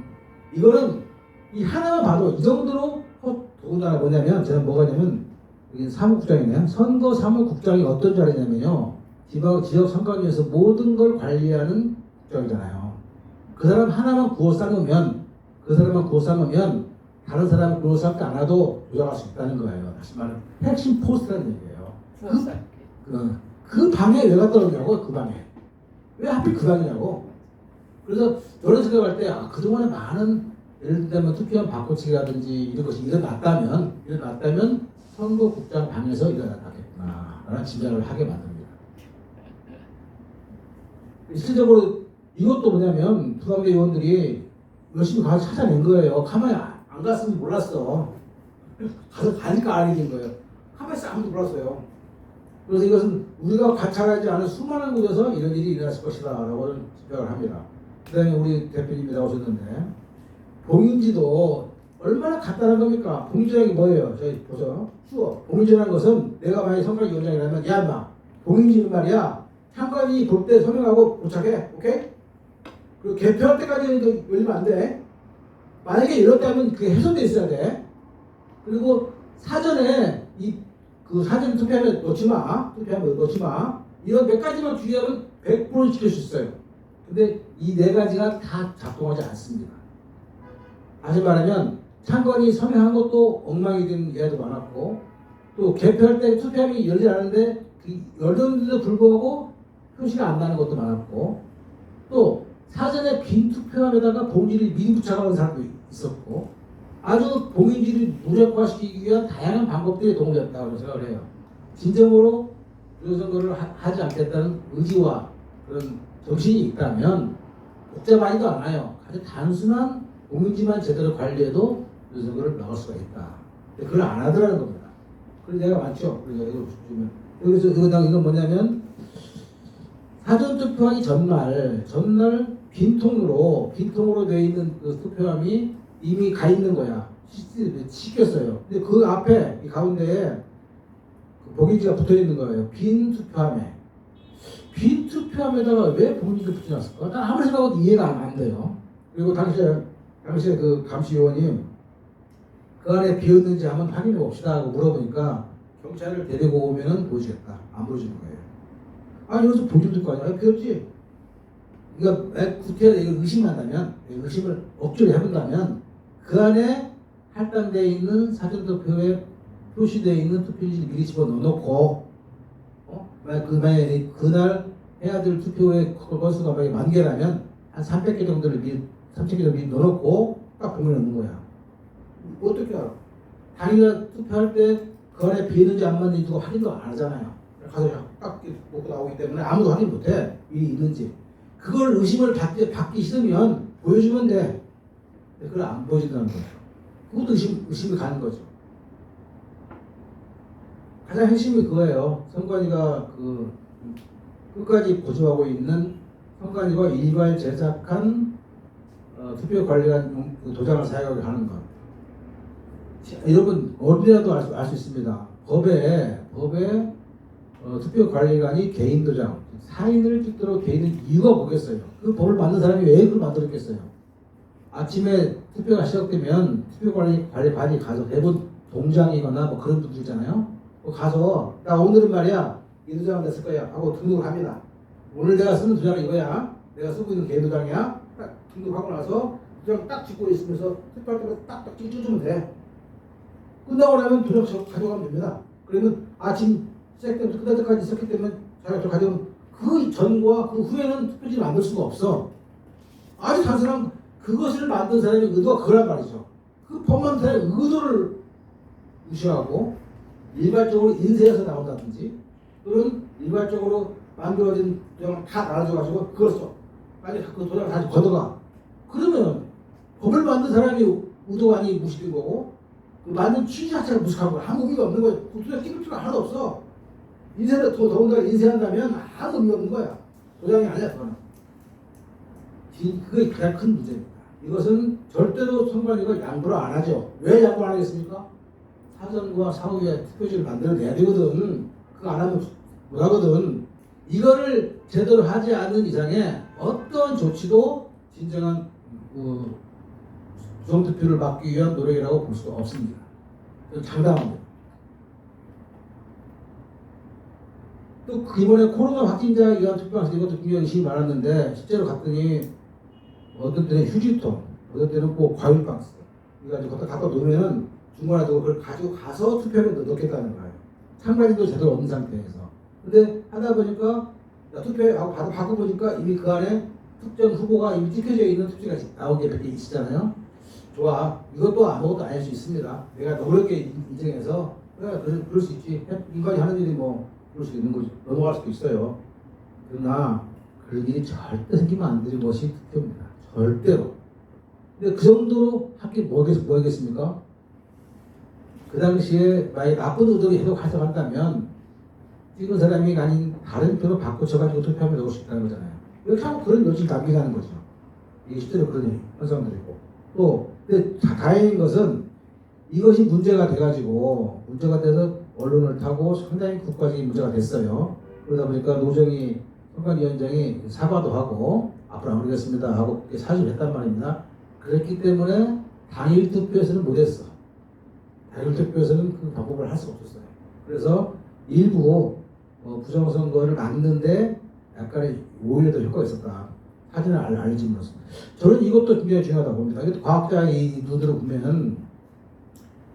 이거는 이 하나만 봐도 이 정도로 더군다나 뭐냐면 저는 뭐가 냐면 여기 사무국장이네요. 선거 사무국장이 어떤 자리냐면요. 지역 선관위에서 모든 걸 관리하는 국장이잖아요. 그 사람 하나만 구워 삶으면 다른 사람은 구워 삶지 않아도 조작할 수 있다는 거예요. 다시 말하면 핵심 포스트라는 얘기예요. 그 방에 왜 갖다 놓냐고. 그 방에 왜 하필 그 방이냐고. 그래서 저런 생각할 때 그동안에 많은 예를 들면 투표함 바꿔치기라든지 이런 것이 일어났다면 선거국장 방에서 일어났겠구나 라는 짐작을 하게 만듭니다. 실질적으로 이것도 뭐냐면 부당대 의원들이 열심히 가서 찾아낸 거예요. 가만히 안 갔으면 몰랐어. 가서 가니까 알게 된 거예요. 가만히 있어 아무도 몰랐어요. 그래서 이것은 우리가 관찰하지 않은 수많은 곳에서 이런 일이 일어났을 것이다 라고 짐작을 합니다. 그 다음에 우리 대표님이 나오셨는데 봉인지도 얼마나 간단한 겁니까? 봉인제라는 게 뭐예요? 저희 보죠. 쉬워. 봉인제라는 것은 내가 만약에 선관위원장이라면 야 인마 봉인지는 말이야 상관이 볼 때 서명하고 도착해. 오케이? 그리고 개표할 때까지는 열리면 안 돼. 만약에 이렇다면 그게 훼손돼 있어야 돼. 그리고 사전에 그 사전 투표하면 넣지 마. 투표하면 넣지 마. 이런 몇 가지만 주의하면 100% 지킬 수 있어요. 근데 이 네 가지가 다 작동하지 않습니다. 다시 말하면 상관이 서명한 것도 엉망이 된 예도 많았고 또 개표할 때 투표함이 열리지 않았는데 그 열렸는데도 불구하고 표시가 안 나는 것도 많았고 또 사전에 빈 투표함에다가 봉지를 미리 붙여가는 사람도 있었고 아주 봉인지를 무력화시키기 위한 다양한 방법들이 동원됐다고 생각을 해요. 진정으로 선거를 하지 않겠다는 의지와 그런 정신이 있다면 복잡하지도 않아요. 아주 단순한 봉인지만 제대로 관리해도 선거를 나올 수가 있다. 근데 그걸 안 하더라는 겁니다. 그래서 내가 많죠. 그래서 이건 뭐냐면 사전 투표하기 전날 빈통으로 되어 있는 그 투표함이 이미 가 있는 거야. 시켰어요. 근데 그 앞에 이 가운데에 그 봉인지가 붙어 있는 거예요. 빈 투표함에다가 왜 봉인지를 붙여놨을까? 난 아무리 생각해도 이해가 안 돼요. 그리고 당시에 그 감시위원이 그 안에 비었는지 한번 확인해 봅시다 하고 물어보니까 경찰을 데리고 오면은 보여주겠다. 안 보여주는 거예요. 아니 여기서 보여주면 될 거 아니야? 비었지? 그러니까 구태여 이걸 의심을 억지로 해본다면 그 안에 할당되어 있는 사전투표에 표시되어 있는 투표지를 미리 집어넣어놓고 만약에 그날 해야 될 투표의 건수가 만약에 10,000개라면 한 300개 정도를 미리 3,000개 정도 미리 넣어놓고 딱 봉인해 놓는 거야. 어떻게 알아? 자기가 투표할 때 그 안에 비었는지 안 맞는지 누가 확인도 안 하잖아요. 가서 딱 먹고 나오기 때문에 아무도 확인 못해. 일이 있는지. 그걸 의심을 받기 싫으면 보여주면 돼. 그걸 안 보여준다는 거예요. 그것도 의심이 가는 거죠. 가장 핵심이 그거예요. 선관위가 끝까지 고집하고 있는 선관위가 일괄 제작한 투표관리관 도장을 사용하게 하는 것. 여러분 어디라도 알 수 있습니다. 법에 투표관리관이 개인 도장, 사인을 찍도록 돼 있는 이유가 뭐겠어요? 그 법을 만든 사람이 왜 그걸 만들었겠어요? 아침에 투표가 시작되면 투표관리관이 가서 대부분 동장이거나 뭐 그런 분들 있잖아요. 가서 나 오늘은 말이야 이 도장을 냈을 거야 하고 등록을 합니다. 오늘 내가 쓰는 도장은 이거야. 내가 쓰고 있는 개인 도장이야. 딱 등록하고 나서 도장 딱 찍고 있으면서 투표할 때마다 딱딱 찍어주면 돼. 끝나고 나면 도장 가져가면 됩니다. 그러면 아침 시작 때부터 끝날 때까지 있었기 때문에 자기가 가져오면 그 전과 그 후에는 투표지를 만들 수가 없어. 아주 단순한 그것을 만든 사람의 의도가 그거란 말이죠. 그 법 만든 사람의 의도를 무시하고 일괄적으로 인쇄해서 나온다든지 또는 일괄적으로 만들어진 도장을 다 나눠줘가지고 그걸 써. 빨리 그 도장을 다시 걷어가. 그러면 법을 만든 사람이 의도가 아니 무시된 거고 그 만든 취지 자체가 무식한 거야. 아무 의미가 없는 거야. 그 도장 찍을 필요가 하나도 없어. 인쇄를 더군다나 인쇄한다면 아무 의미가 없는 거야. 도장이 아니야 그거는. 그게 가장 큰 문제입니다. 이것은 절대로 선관위가 양보를 안 하죠. 왜 양보 안 하겠습니까? 사전과 사후에 투표지를 만들어내야 되거든. 그거 안 하면 못 하거든. 이거를 제대로 하지 않는 이상에 어떤 조치도 진정한 부정투표를 막기 위한 노력이라고 볼 수가 없습니다. 장담합니다. 또 이번에 코로나 확진자에 의한 투표함에서 이것도 굉장히 의심이 많았는데 실제로 갔더니 어떤 때는 휴지통, 어떤 때는 꼭 과일박스 이거 갖다 놓으면은 중간에 그걸 가지고 가서 투표함에 넣겠다는 거예요. 참가진도 제대로 없는 상태에서. 근데 하다 보니까 투표하고 받고 보니까 이미 그 안에 특정 후보가 이미 찍혀져 있는 투표가 나온 게 몇 개 있잖아요. 좋아. 이것도 아무것도 아닐 수 있습니다. 내가 노력게 인정해서 그럴 수 있지. 인간이 하는 일이 뭐 그럴 수 있는 거지. 넘어갈 수도 있어요. 그러나 그런 일이 절대 생기면 안 되는 것이 투표입니다. 절대로. 근데 그 정도로 할게 뭐겠습니까? 그 당시에 만약 나쁜 의도로 해석한다면 찍은 사람이 아닌 다른 표로 바꿔쳐가지고 투표함에 넣을 수 있다는 거잖아요. 이렇게 하고 그런 여지를 남기자는 거죠. 이게 실제로 그런 현상들이고 또 근데 다행인 것은 이것이 문제가 돼가지고 문제가 돼서 언론을 타고 상당히 국가적인 문제가 됐어요. 그러다 보니까 노정희 선관위원장이 사과도 하고 앞으로 안 그러겠습니다 하고 사죄를 했단 말입니다. 그랬기 때문에 당일 투표에서는 못했어. 당일 투표에서는 그 방법을 할 수가 없었어요. 그래서 일부 부정선거를 막는데 약간의 오히려 더 효과가 있었다. 사진을 알려짐으로써. 저는 이것도 굉장히 중요하다고 봅니다. 이것도 과학자의 눈으로 보면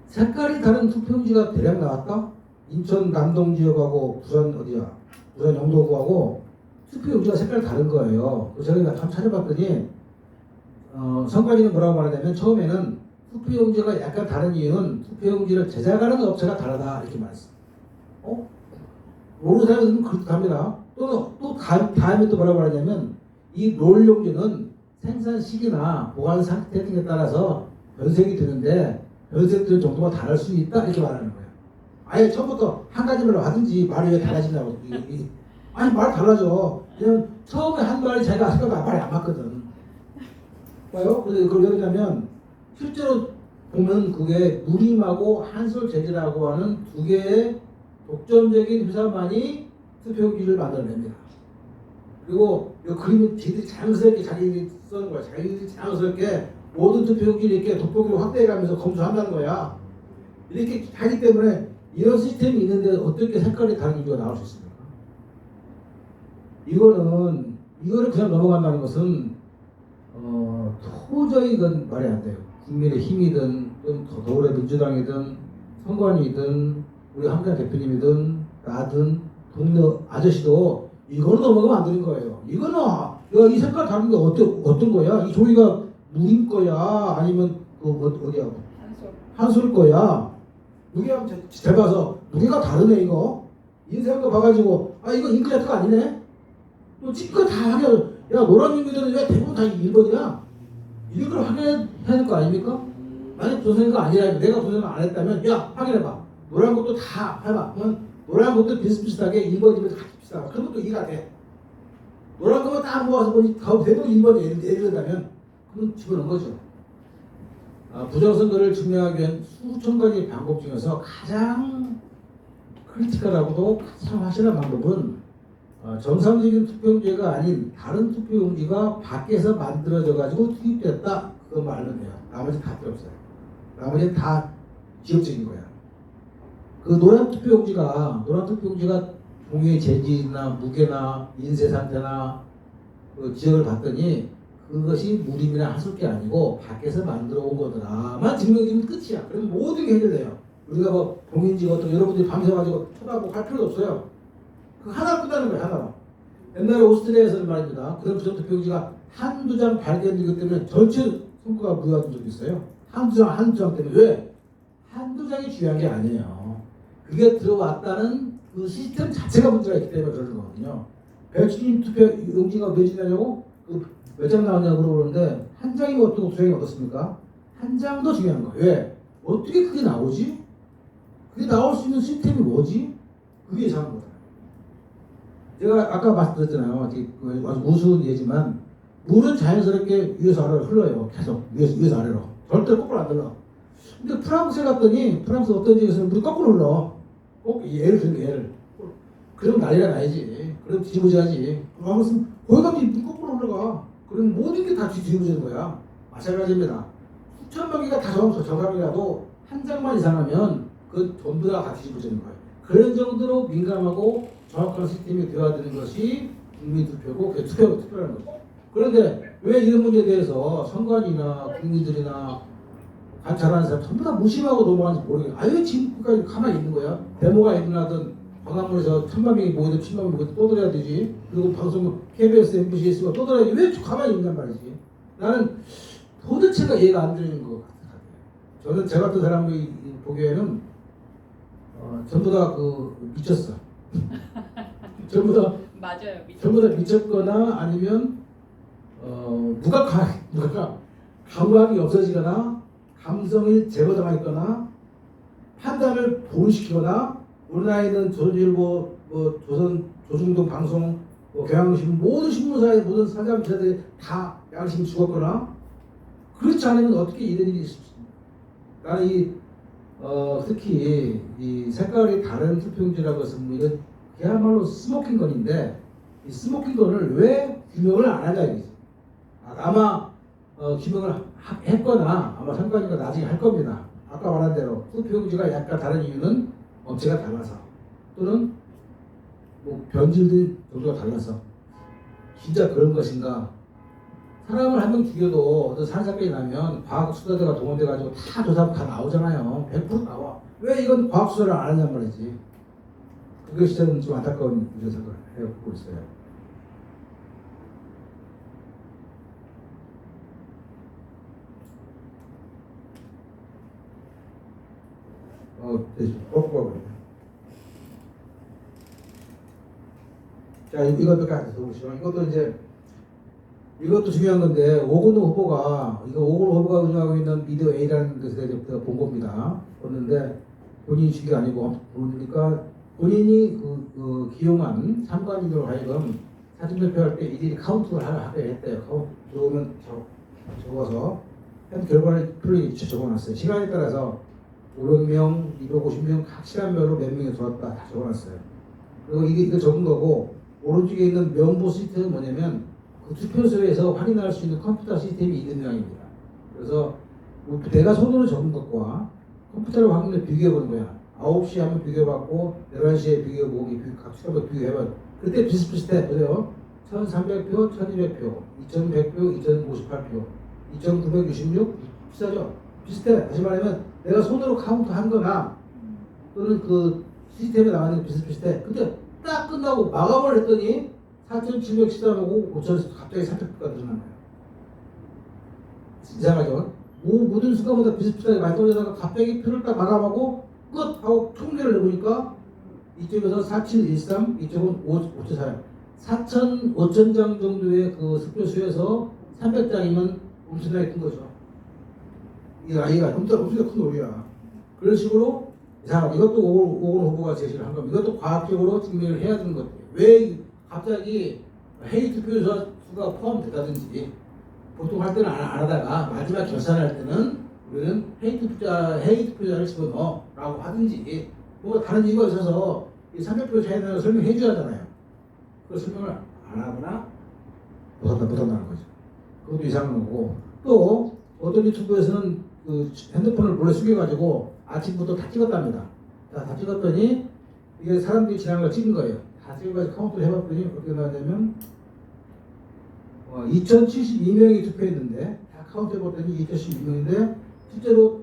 색깔이 다른 투표용지가 대략 나왔다? 인천 남동 지역하고 부산 어디야? 부산 영도구하고 투표용지가 색깔이 다른 거예요. 제가 한번 찾아봤더니 선관위는 뭐라고 말하냐면 처음에는 투표용지가 약간 다른 이유는 투표용지를 제작하는 업체가 다르다 이렇게 말했어요. 모르는 사람들은 그렇게 합니다. 또 다음에 또 뭐라고 말하냐면 이 롤용지는 생산 시기나 보관 상태 등에 따라서 변색이 되는데 변색될 정도가 다를 수 있다 이렇게 말하는 거예요. 아예 처음부터 한 가지만 하든지 말이 왜 달라지냐고. 아니 말 달라져. 그냥 처음에 한 말이 자기가 생각보다 말이 안 맞거든. 봐요? 근데 그걸 왜 그러냐면 실제로 보면 그게 무림하고 한솔재질이라고 하는 두 개의 독점적인 회사만이 투표용지를 만들어냅니다. 그리고 이 그림은 지들이 자연스럽게 자기들이 쓰는 거야. 자기들이 자연스럽게 모든 투표용지를 이렇게 돋보기로 확대해가면서 검수한다는 거야. 이렇게 하기 때문에 이런 시스템이 있는데 어떻게 색깔이 다른 용지가 나올 수 있습니까? 이거를 그냥 넘어간다는 것은 도저히 이건 말이 안 돼요. 국민의힘이든 더불어 민주당이든 선관위든 우리 한강 대표님이든 나든 동네 아저씨도 이거는 넘어가면 안 되는 거예요. 이거는 이 색깔 다른 게 어떤 거야? 이 종이가 무림 거야? 아니면 어디야? 한솔 거야? 누가 재봐서 누가 다르네 이거? 인쇄한 거 봐가지고 이거 잉크제트가 아니네? 또 찍고 다 확인. 야 노란 용지들은 왜 대부분 다 1번이야? 이걸 확인해야 될 거 아닙니까? 만약 조선이가 아니라 내가 조선을 안 했다면 야 확인해봐. 노란 것도 다 해봐. 노란 것도 비슷비슷하게 1번이면 다 비슷하다. 그런 것도 이해가 돼. 노란 것만 딱 모아서 보니 대부분 1번이 예를 들다면 그건 집어넣은 거죠. 부정선거를 증명하기 위한 수천 가지 방법 중에서 가장 크리티컬하고도 가장 확실한 방법은 정상적인 투표용지가 아닌 다른 투표용지가 밖에서 만들어져 가지고 투입됐다 그것만 알면 돼요. 나머지 다 필요 없어요. 나머지는 다 지역적인 거야. 그 노란 투표용지가 종이의 재질이나 무게나 인쇄 상태나 그 지역을 봤더니 그것이 무림이나 하술게 아니고 밖에서 만들어 온 거더라만 증명되면 끝이야. 그럼 모든 게 해결돼요. 우리가 뭐 봉인지 어떤 여러분들이 밤새 가지고 쳐다보고 할 필요도 없어요. 그 하나 끝나는 거예요. 하나. 옛날에 오스트리아에서는 말입니다. 그런 부정투표용지가 한두 장 발견되기 때문에 전체 선거가 무효된 적이 있어요. 한두 장 때문에. 왜? 한두 장이 중요한 게 아니에요. 그게 들어왔다는 그 시스템 자체가 문제가 있기 때문에 그러는 거거든요. 배추님 투표용지가 몇 장이냐고? 몇 장 나왔냐고 물어보는데 한 장이면 어떻고 두 장이 어떻습니까? 한 장도 중요한 거예요. 왜? 어떻게 그게 나오지? 그게 나올 수 있는 시스템이 뭐지? 그게 이상한 거다. 제가 아까 말씀드렸잖아요. 아주 우스운 예지만 물은 자연스럽게 위에서 아래로 흘러요. 계속 위에서 아래로. 절대 거꾸로 안 흘러. 근데 프랑스에 갔더니 프랑스 어떤 지역에서는 물이 거꾸로 흘러. 꼭 예를 들면 예를. 그럼 난리가 나야지. 그럼 뒤집어져야지. 거기 가면 물 거꾸로 흘러가. 그럼 모든 게 다 뒤집어지는 거야. 마찬가지입니다. 수천만 개가 다 정상이라도 한 장만 이상하면 그 전부 다 뒤집어지는 거예요. 그런 정도로 민감하고 정확한 시스템이 되어야 되는 것이 국민투표고 그게 투표라는 거죠. 그런데 왜 이런 문제에 대해서 선관위나 국민들이나 관찰하는 사람 전부 다 무심하고 넘어가는지 모르겠어요. 왜 지금까지 가만히 있는 거야? 데모가 일어나든 광화문에서 1000만 명이 모이든 10만 명이 모이든 떠들어야 되지. 그리고 방송 KBS, MBC, SBS가 떠들어야지. 왜 가만히 있냔 말이지. 나는 도대체가 이해가 안 되는 것 같아요. 저는 제 같은 사람이 보기에는 전부 다 미쳤어. 전부 다 맞아요. 전부 다 미쳤거나 아니면 감각이 없어지거나 감성이 제거당했거나 판단을 보류시키거나 우리나라에는 조선일보, 조중동 방송, 경향신문 모든 신문사의 모든 사장 기자들이 다 양심이 죽었거나 그렇지 않으면 어떻게 이런 일이 있습니까? 나는 특히 이 색깔이 다른 투표용지라고 해서 뭐 이런 그야말로 스모킹건인데 이 스모킹건을 왜 규명을 안 하냐 이거지. 아마 규명을 했거나 아마 선관위가 나중에 할 겁니다. 아까 말한 대로 투표용지가 약간 다른 이유는 업체가 달라서 또는 뭐 변질된 정도가 달라서 진짜 그런 것인가? 사람을 한 명 죽여도 어떤 산사건이 나면 과학수사대가 동원돼가지고 다 조사하면 다 나오잖아요. 100% 나와. 왜 이건 과학수사를 안 하냔 말이지. 그것이 저는 좀 안타까운 일을 해보고 있어요. 뻑뻑하고. 자, 이것도 안 해서 보시면 이것도 중요한 건데 오건호 후보가 운영하고 있는 미디어 A라는 것에 대해서 본 겁니다. 봤는데 본인이 주기가 아니고 보니까 본인이 기용한 참관인으로 하여금 사진 발표할 때 일일이 카운트를 하게 했대요. 들어오면 적어서 한 결과를 풀리 적어놨어요. 시간에 따라서 500명, 250명 각 시간별로 몇 명이 들어왔다 다 적어놨어요. 그리고 이거 적은 거고 오른쪽에 있는 명부 시스템은 뭐냐면 그 투표소에서 확인할 수 있는 컴퓨터 시스템이 있는 모양입니다. 그래서 내가 손으로 적은 것과 컴퓨터로 확인을 비교해보는 거야. 9시에 한번 비교해봤고 11시에 비교해보고 각 시간별 비교해봐요. 그때 비슷비슷해. 보세요. 1300표, 1200표, 2100표, 2058표, 2966 비슷하죠? 비슷해. 다시 말하면 내가 손으로 카운트 한 거나 또는 그 시스템에 나와 있는 비슷비슷해. 근데 딱 끝나고 마감을 했더니 4,713하고 5,000 갑자기 300표가 늘어난 거예요. 이상하죠? 모든 순간보다 비슷비슷하게 많이 떨어져다가 갑자기 표를 딱 마감하고 끝! 하고 통계를 내보니까 이쪽에서 4,713, 이쪽은 5,400. 5,000장 정도의 그 득표수에서 300장이면 엄청나게 큰 거죠. 이 나이가 엄청나게 큰 놀이야. 그런 식으로 이것도 오건 후보가 제시를 한 겁니다. 이것도 과학적으로 증명을 해야 되는 것이에요. 왜 갑자기 회의 투표소 수가 포함됐다든지 보통 할 때는 안 하다가 마지막 결산할 때는 우리는 회의 투표자를 집어넣어라고 하든지 뭐 다른 이유가 있어서 이 300표 차이는 설명해 줘야 하잖아요. 그 설명을 안 하거나 못한다는 거죠. 그것도 이상한 거고 또 어떤 유튜브에서는 그 핸드폰을 몰래 숙여가지고 아침부터 다 찍었답니다. 다 찍었더니 이게 사람들이 지나간 걸 찍은 거예요. 다 찍어가지고 카운트를 해봤더니 어떻게 나왔냐면 2072명이 투표했는데 다 카운트 해봤더니 2072명인데 실제로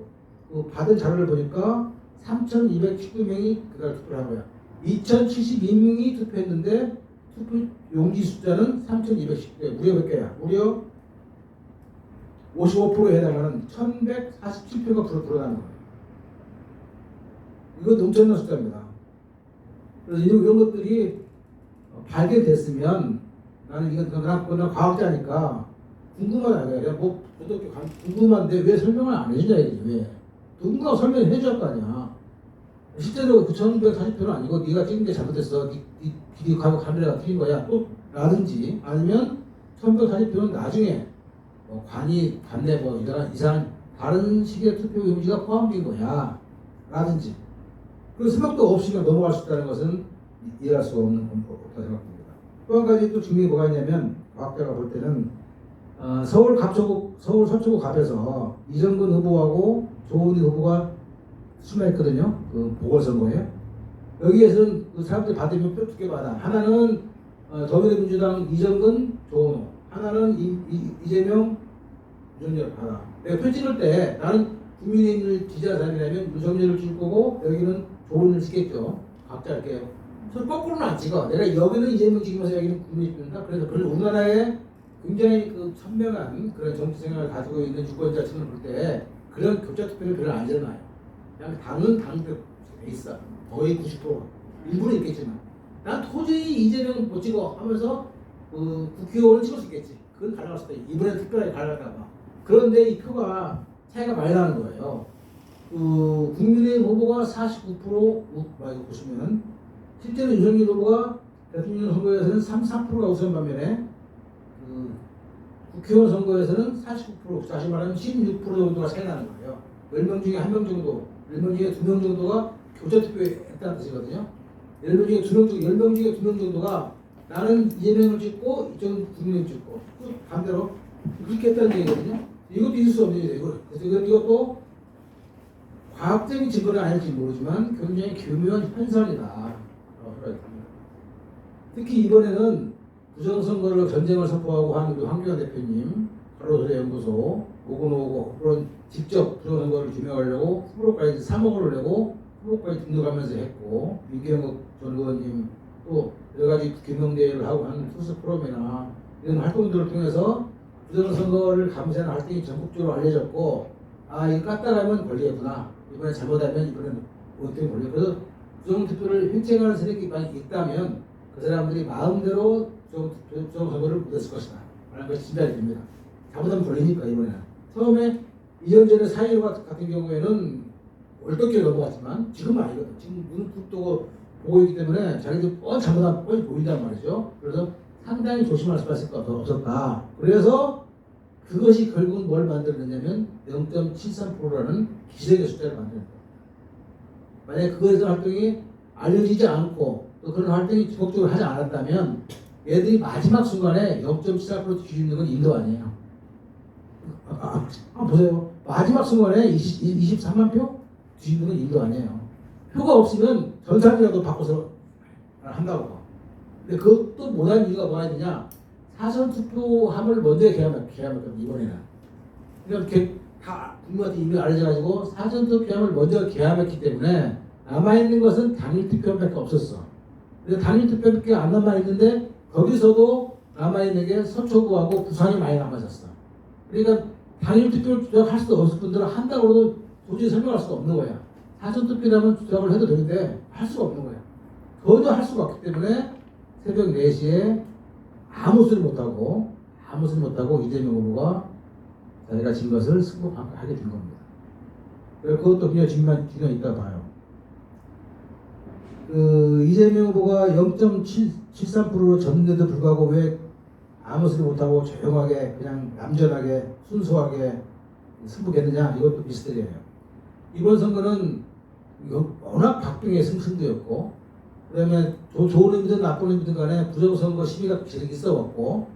받은 자료를 보니까 3219명이 그날 투표를 한 거야. 2072명이 투표했는데 투표 용지 숫자는 3219개. 무려 몇 개야? 무려 55%에 해당하는 1147표가 불어나는 거예요. 이거 엄청난 숫자입니다. 그래서 이런 것들이 발견됐으면 나는 이건 그냥 과학자니까 궁금하다. 그냥 뭐 궁금한데 왜 설명을 안 해주냐 이거지. 왜? 누군가 설명을 해줄 거 아니야. 실제로 9,140표는 아니고 네가 찍은 게 잘못됐어. 네 비디오 카메라가 틀린 거야. 또 라든지 아니면 1,140표는 나중에 관내 이상한 다른 식의 투표 용지가 포함된 거야. 라든지. 그 생각도 없이 그냥 넘어갈 수 있다는 것은 이해할 수가 없다 생각합니다. 또 한 가지 또 증명이 뭐가 있냐면 과학자가 볼 때는 서울 서초구 갑에서 이정근 후보하고 조은희 후보가 출마했거든요. 그 보궐선거에. 여기에서는 그 사람들이 받으면 표 2개 받아. 하나는 더불어민주당 이정근, 조은호. 하나는 이재명, 윤석열 받아. 내가 표 찍을 때 나는 국민의힘을 지지하는 사람이라면 윤석열을 찍을 거고 여기는 조은희를 찍겠죠. 각자 이렇게 서로 거꾸로는 안 찍어. 내가 여기는 이재명 찍으면서 여기는 국민의힘 찍는다. 그래서 우리나라에 굉장히 그 선명한 그런 정치 생각을 가지고 있는 유권자층을 볼 때 그런 격자 투표를 별로 안 일어나요. 그냥 당은 당대로 돼 있어. 거의 90%. 일부는 있겠지만. 난 도저히 이재명 못 찍어 하면서 국회의원을 찍을 수 있겠지. 그건 가능할 수도 있고. 이번엔 특별하게 가능할까 봐. 그런데 이 표가 차이가 많이 나는 거예요. 국민의힘 후보가 49% 보시면 실제로 윤석열 후보가 대통령 선거에서는 33%가 우선 반면에 국회의원 선거에서는 49%, 다시 말하면 16% 정도가 차이 나는 거예요. 10명 중에 1명 정도, 10명 중에 2명 정도가 교차 투표했다는 뜻이거든요. 10명 중에 2명 정도, 10명 중에 2명 정도가 나는 이재명을 찍고 이쪽은 국민을 찍고 또 반대로 그렇게 했다는 얘기거든요. 이것도 있을 수 없는 일이에요. 그래서 이것도 과학적인 증거는 아닐지 모르지만 굉장히 교묘한 현상이다. 특히 이번에는 부정선거를 전쟁을 선포하고 한 우리 황교안 대표님, 가로수의 연구소, 오고노고 그런 직접 부정선거를 규명하려고 후보까지 3억 원을 내고 후보까지 등록하면서 했고, 유경욱 전 의원님 또 여러 가지 규명대회를 하고 하는 투스 프로그램이나 이런 활동들을 통해서 부정선거를 감시하는 활동이 전국적으로 알려졌고, 아 이거 깠다가면 걸리겠구나, 이번에 잘못하면 이번에는 어떻게 걸려. 그래서 부정투표를 획책하는 세력이 많이 있다면 그 사람들이 마음대로 부정선거를 못했을 것이다 라는 것이 진단이 됩니다. 잘못하면 걸리니까. 이번에는 처음에 2년 전에 4.15 같은 경우에는 얼떨결에 넘어갔지만 지금은 아니거든. 지금 눈을 푹 뜨고 보고 있기 때문에 자기들 잘못하면 뻔히 보인단 말이죠. 그래서 상당히 조심할 수밖에 없었다. 그래서 그것이 결국은 뭘 만들었냐면 0.73%라는 기적의 숫자를 만들었다. 만약에 그거에서 활동이 알려지지 않고 또 그런 활동이 지속적으로 하지 않았다면 얘들이 마지막 순간에 0.74% 뒤집는 건 인도 아니에요. 보세요. 마지막 순간에 23만 표 뒤집는 건 인도 아니에요. 표가 없으면 전산이라도 바꿔서 한다고. 근데 그것도 못한 이유가 뭐가 있느냐? 사전투표함을 먼저 개함했거든요, 이번에는. 그러니까 다 국민한테 이미 알려져가지고 사전투표함을 먼저 개함했기 때문에 남아있는 것은 당일투표함밖에 없었어. 근데 당일투표함밖에 안 남아있는데 거기서도 남아있는 게 서초구하고 부산이 많이 남아졌어. 그러니까 당일투표를 주장할 수도 없을 분들은 한다고도 도저히 설명할 수가 없는 거야. 사전투표라면 주장을 해도 되는데 할 수가 없는 거야. 전혀 할 수가 없기 때문에 새벽 4시에 아무 소리 못하고 이재명 후보가 자기가 진 것을 승복하게 된 겁니다. 그것도 굉장히 중요한 있다 봐요. 이재명 후보가 0.73%로 졌는데도 불구하고 왜 아무 소리 못하고 조용하게 그냥 얌전하게 순수하게 승복했느냐, 이것도 미스터리예요. 이번 선거는 워낙 박빙의 승승도였고, 그다음에 좋은 의미든 나쁜 의미든 간에 부정선거 시비가 계속 있어왔고,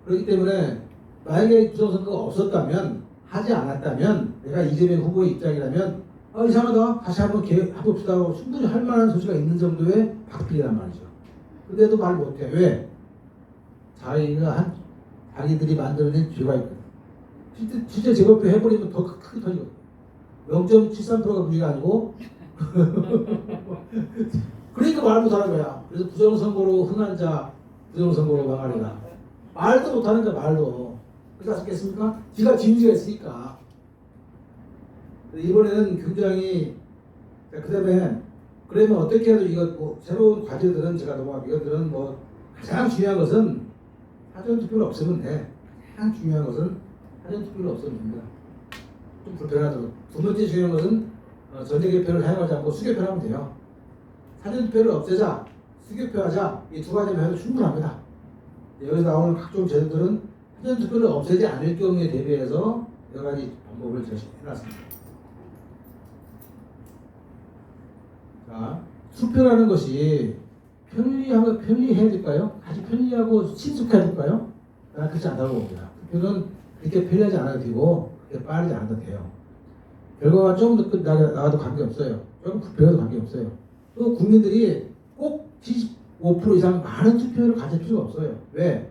그렇기 때문에 만약에 부정선거가 없었다면, 하지 않았다면, 내가 이재명 후보의 입장이라면 이상하다, 다시 한번 해봅시다 하고 충분히 할 만한 소지가 있는 정도의 박빙이란 말이죠. 근데도 말 못해. 왜? 자기들이 만들어낸 죄가 있거든. 실제 재벌표 해버리면 더 크게 터지거든. 0.73%가 문제가 아니고 그러니까 말 못하는 거야. 그래서 부정선거로 흥한 자 부정선거로 망하리라. 말도 못하는 자 말도. 그렇지 않겠습니까? 지가 지문제가 있으니까. 이번에는 굉장히, 그 다음에 그러면 어떻게 해도 이거 뭐 새로운 과제들은 제가 넘어가고, 이것들은 뭐 가장 중요한 것은 사전투표를 없애면 돼. 가장 중요한 것은 사전투표를 없애면 됩니다. 좀 불편하죠. 두 번째 중요한 것은 전자개표를 사용하지 않고 수개표를 하면 돼요. 사전투표를 없애자, 수개표하자, 이 두 가지만 해도 충분합니다. 여기서 나오는 각종 제도들은 사전투표를 없애지 않을 경우에 대비해서 여러 가지 방법을 제시해놨습니다. 자, 투표라는 것이 편리해야 될까요? 아주 편리하고 친숙해야 될까요? 나는 그렇지 않다고 봅니다. 투표는 그렇게 편리하지 않아도 되고 그렇게 빠르지 않아도 돼요. 결과가 조금 더 나와도 관계없어요. 조금 불편해도 관계없어요. 또 국민들이 꼭 75% 이상 많은 투표를 가질 필요가 없어요. 왜?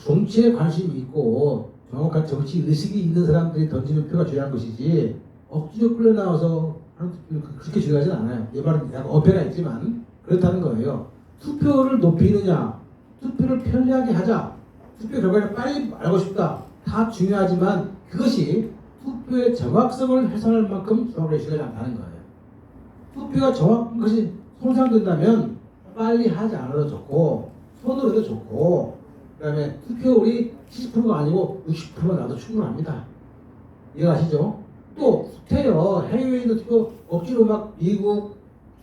정치에 관심이 있고 정확한 정치 의식이 있는 사람들이 던지는 표가 중요한 것이지, 억지로 끌려 나와서 하는 투표는 그렇게 중요하진 않아요. 이 말은 약간 어폐가 있지만 그렇다는 거예요. 투표를 높이느냐, 투표를 편리하게 하자, 투표 결과를 빨리 알고 싶다, 다 중요하지만 그것이 투표의 정확성을 훼손할 만큼 정확하게 중요하지 않다는 거예요. 투표가 정확한 것이 손상된다면 빨리 하지 않아도 좋고 손으로 해도 좋고, 그 다음에 투표율이 70%가 아니고 60%가 나도 충분합니다. 이해가시죠? 또 후퇴요. 해외에 있는 투표 억지로 막 미국,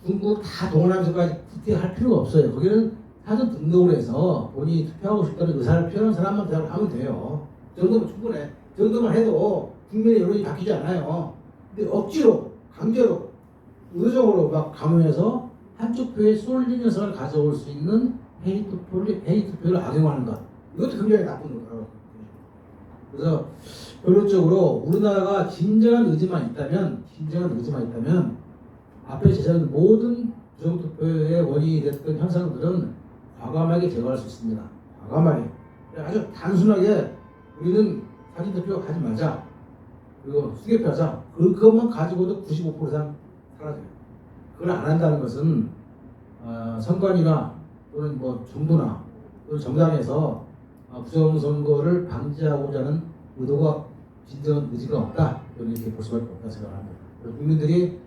중국 다 동원하면서까지 투표할 필요가 없어요. 거기는 사전 등록을 해서 본인이 투표하고 싶다는 의사를 표현한 사람만 대화를 하면 돼요. 그 정도면 충분해. 그 정도만 해도 국민의 여론이 바뀌지 않아요. 근데 억지로, 강제로, 의도적으로 막 강요해서 한쪽 표에 쏠린 녀석을 가져올 수 있는 회의 투표를 악용하는 것. 이것도 굉장히 나쁜 거라고. 그래서 결론적으로 우리나라가 진정한 의지만 있다면 앞에 제시한 모든 부정투표의 원인이 됐던 현상들은 과감하게 제거할 수 있습니다. 과감하게. 아주 단순하게 우리는 사전투표 하지 말자. 그리고 수개표 하자. 그것만 가지고도 95% 이상 사라져요. 그걸 안 한다는 것은 선관위나 또는 뭐 정부나 또는 정당에서 부정선거를 방지하고자 하는 의도가 진정한 의지가 없다. 이렇게 볼 수밖에 없다 생각합니다. 국민들이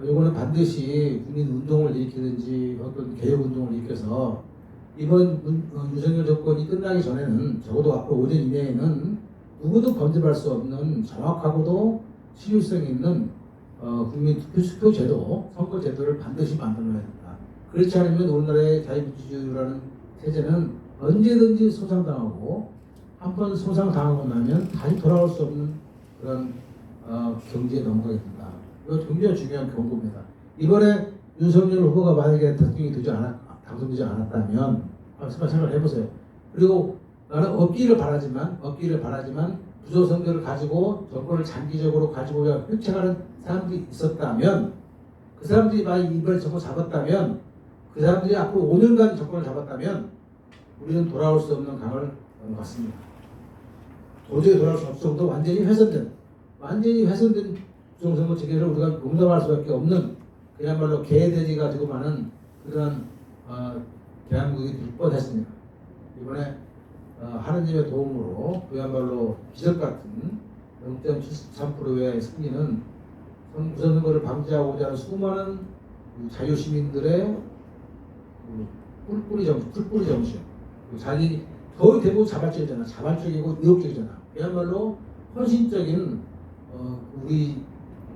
이거는 반드시 국민 운동을 일으키든지 어떤 개혁 운동을 일으켜서 이번 윤석열 정권이 끝나기 전에는 적어도 앞으로 5년 이내에는 누구도 번집할 수 없는 정확하고도 실효성 있는 국민 투표 제도, 선거 제도를 반드시 만들어야 된다. 그렇지 않으면 우리나라의 자유민주주의라는 체제는 언제든지 소상당하고 한번 소상당하고 나면 다시 돌아올 수 없는 그런 경지에 넘어가게 된다. 이거 굉장히 중요한 경고입니다. 이번에 윤석열 후보가 만약에 당선되지 않았다면 생각을 해보세요. 그리고 나는 없기를 바라지만 부정선거를 가지고 정권을 장기적으로 가지고 획책하는 사람들이 있었다면 그 사람들이 만약 이번에 정권 잡았다면 그 사람들이 앞으로 5년간 정권을 잡았다면 우리는 돌아올 수 없는 강을 넘어갔습니다. 도저히 돌아올 수 없을 정도 완전히 훼손된 부정선거 체계를 우리가 용납할 수밖에 없는 그야말로 개돼지가 되고 마는 그러한 대한민국이 될 뻔했습니다. 이번에 하느님의 도움으로 그야말로 기적 같은 0.73%의 승리는 부정선거를 방지하고자 하는 수많은 자유시민들의 뿔뿌리 정신, 자기 거의 대부분 자발적이잖아. 자발적이고 의욕적이잖아. 그야말로 헌신적인 우리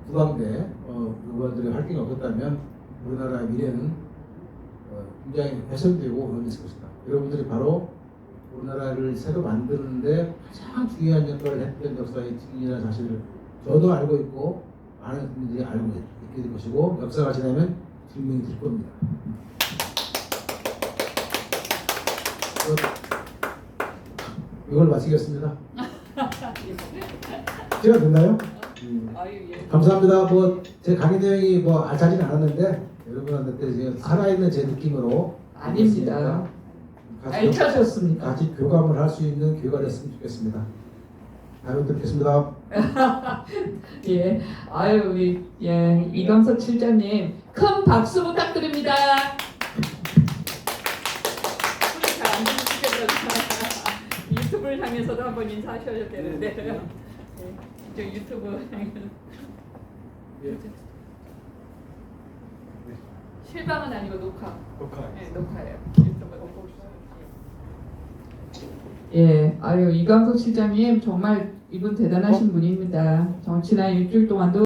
국방대 의원들의 활동이 없었다면 우리나라의 미래는 굉장히 훼손되고 어려웠을 것이다. 여러분들이 바로 우리나라를 새로 만드는데 가장 중요한 역할을 했던 역사의 증인이라는 사실을 저도 알고 있고 많은 국민들이 알고 있게 될 것이고 역사가 지나면 증명이 될 겁니다. 이걸 마치겠습니다. 시간 됐나요? 감사합니다. 제 강의 내용이 알차진 않았는데 여러분한테 지금 살아있는 제 느낌으로 아닙니다. 알차셨습니다. 같이 교감을 할 수 있는 기회가 됐으면 좋겠습니다. 다음에 뵙겠습니다. 예, 우리 이광석 실장님 큰 박수 부탁드립니다. 잘안 들으시겠어요. 유튜브를 향해서도 한번 인사하셔야 되는데. 네, 저 유튜브 향해서. 예. 실방은 아니고 녹화. 네, 녹화예요. 유튜브. 예, 이광석 실장님 정말 이분 대단하신 분입니다. 지난 일주일 동안도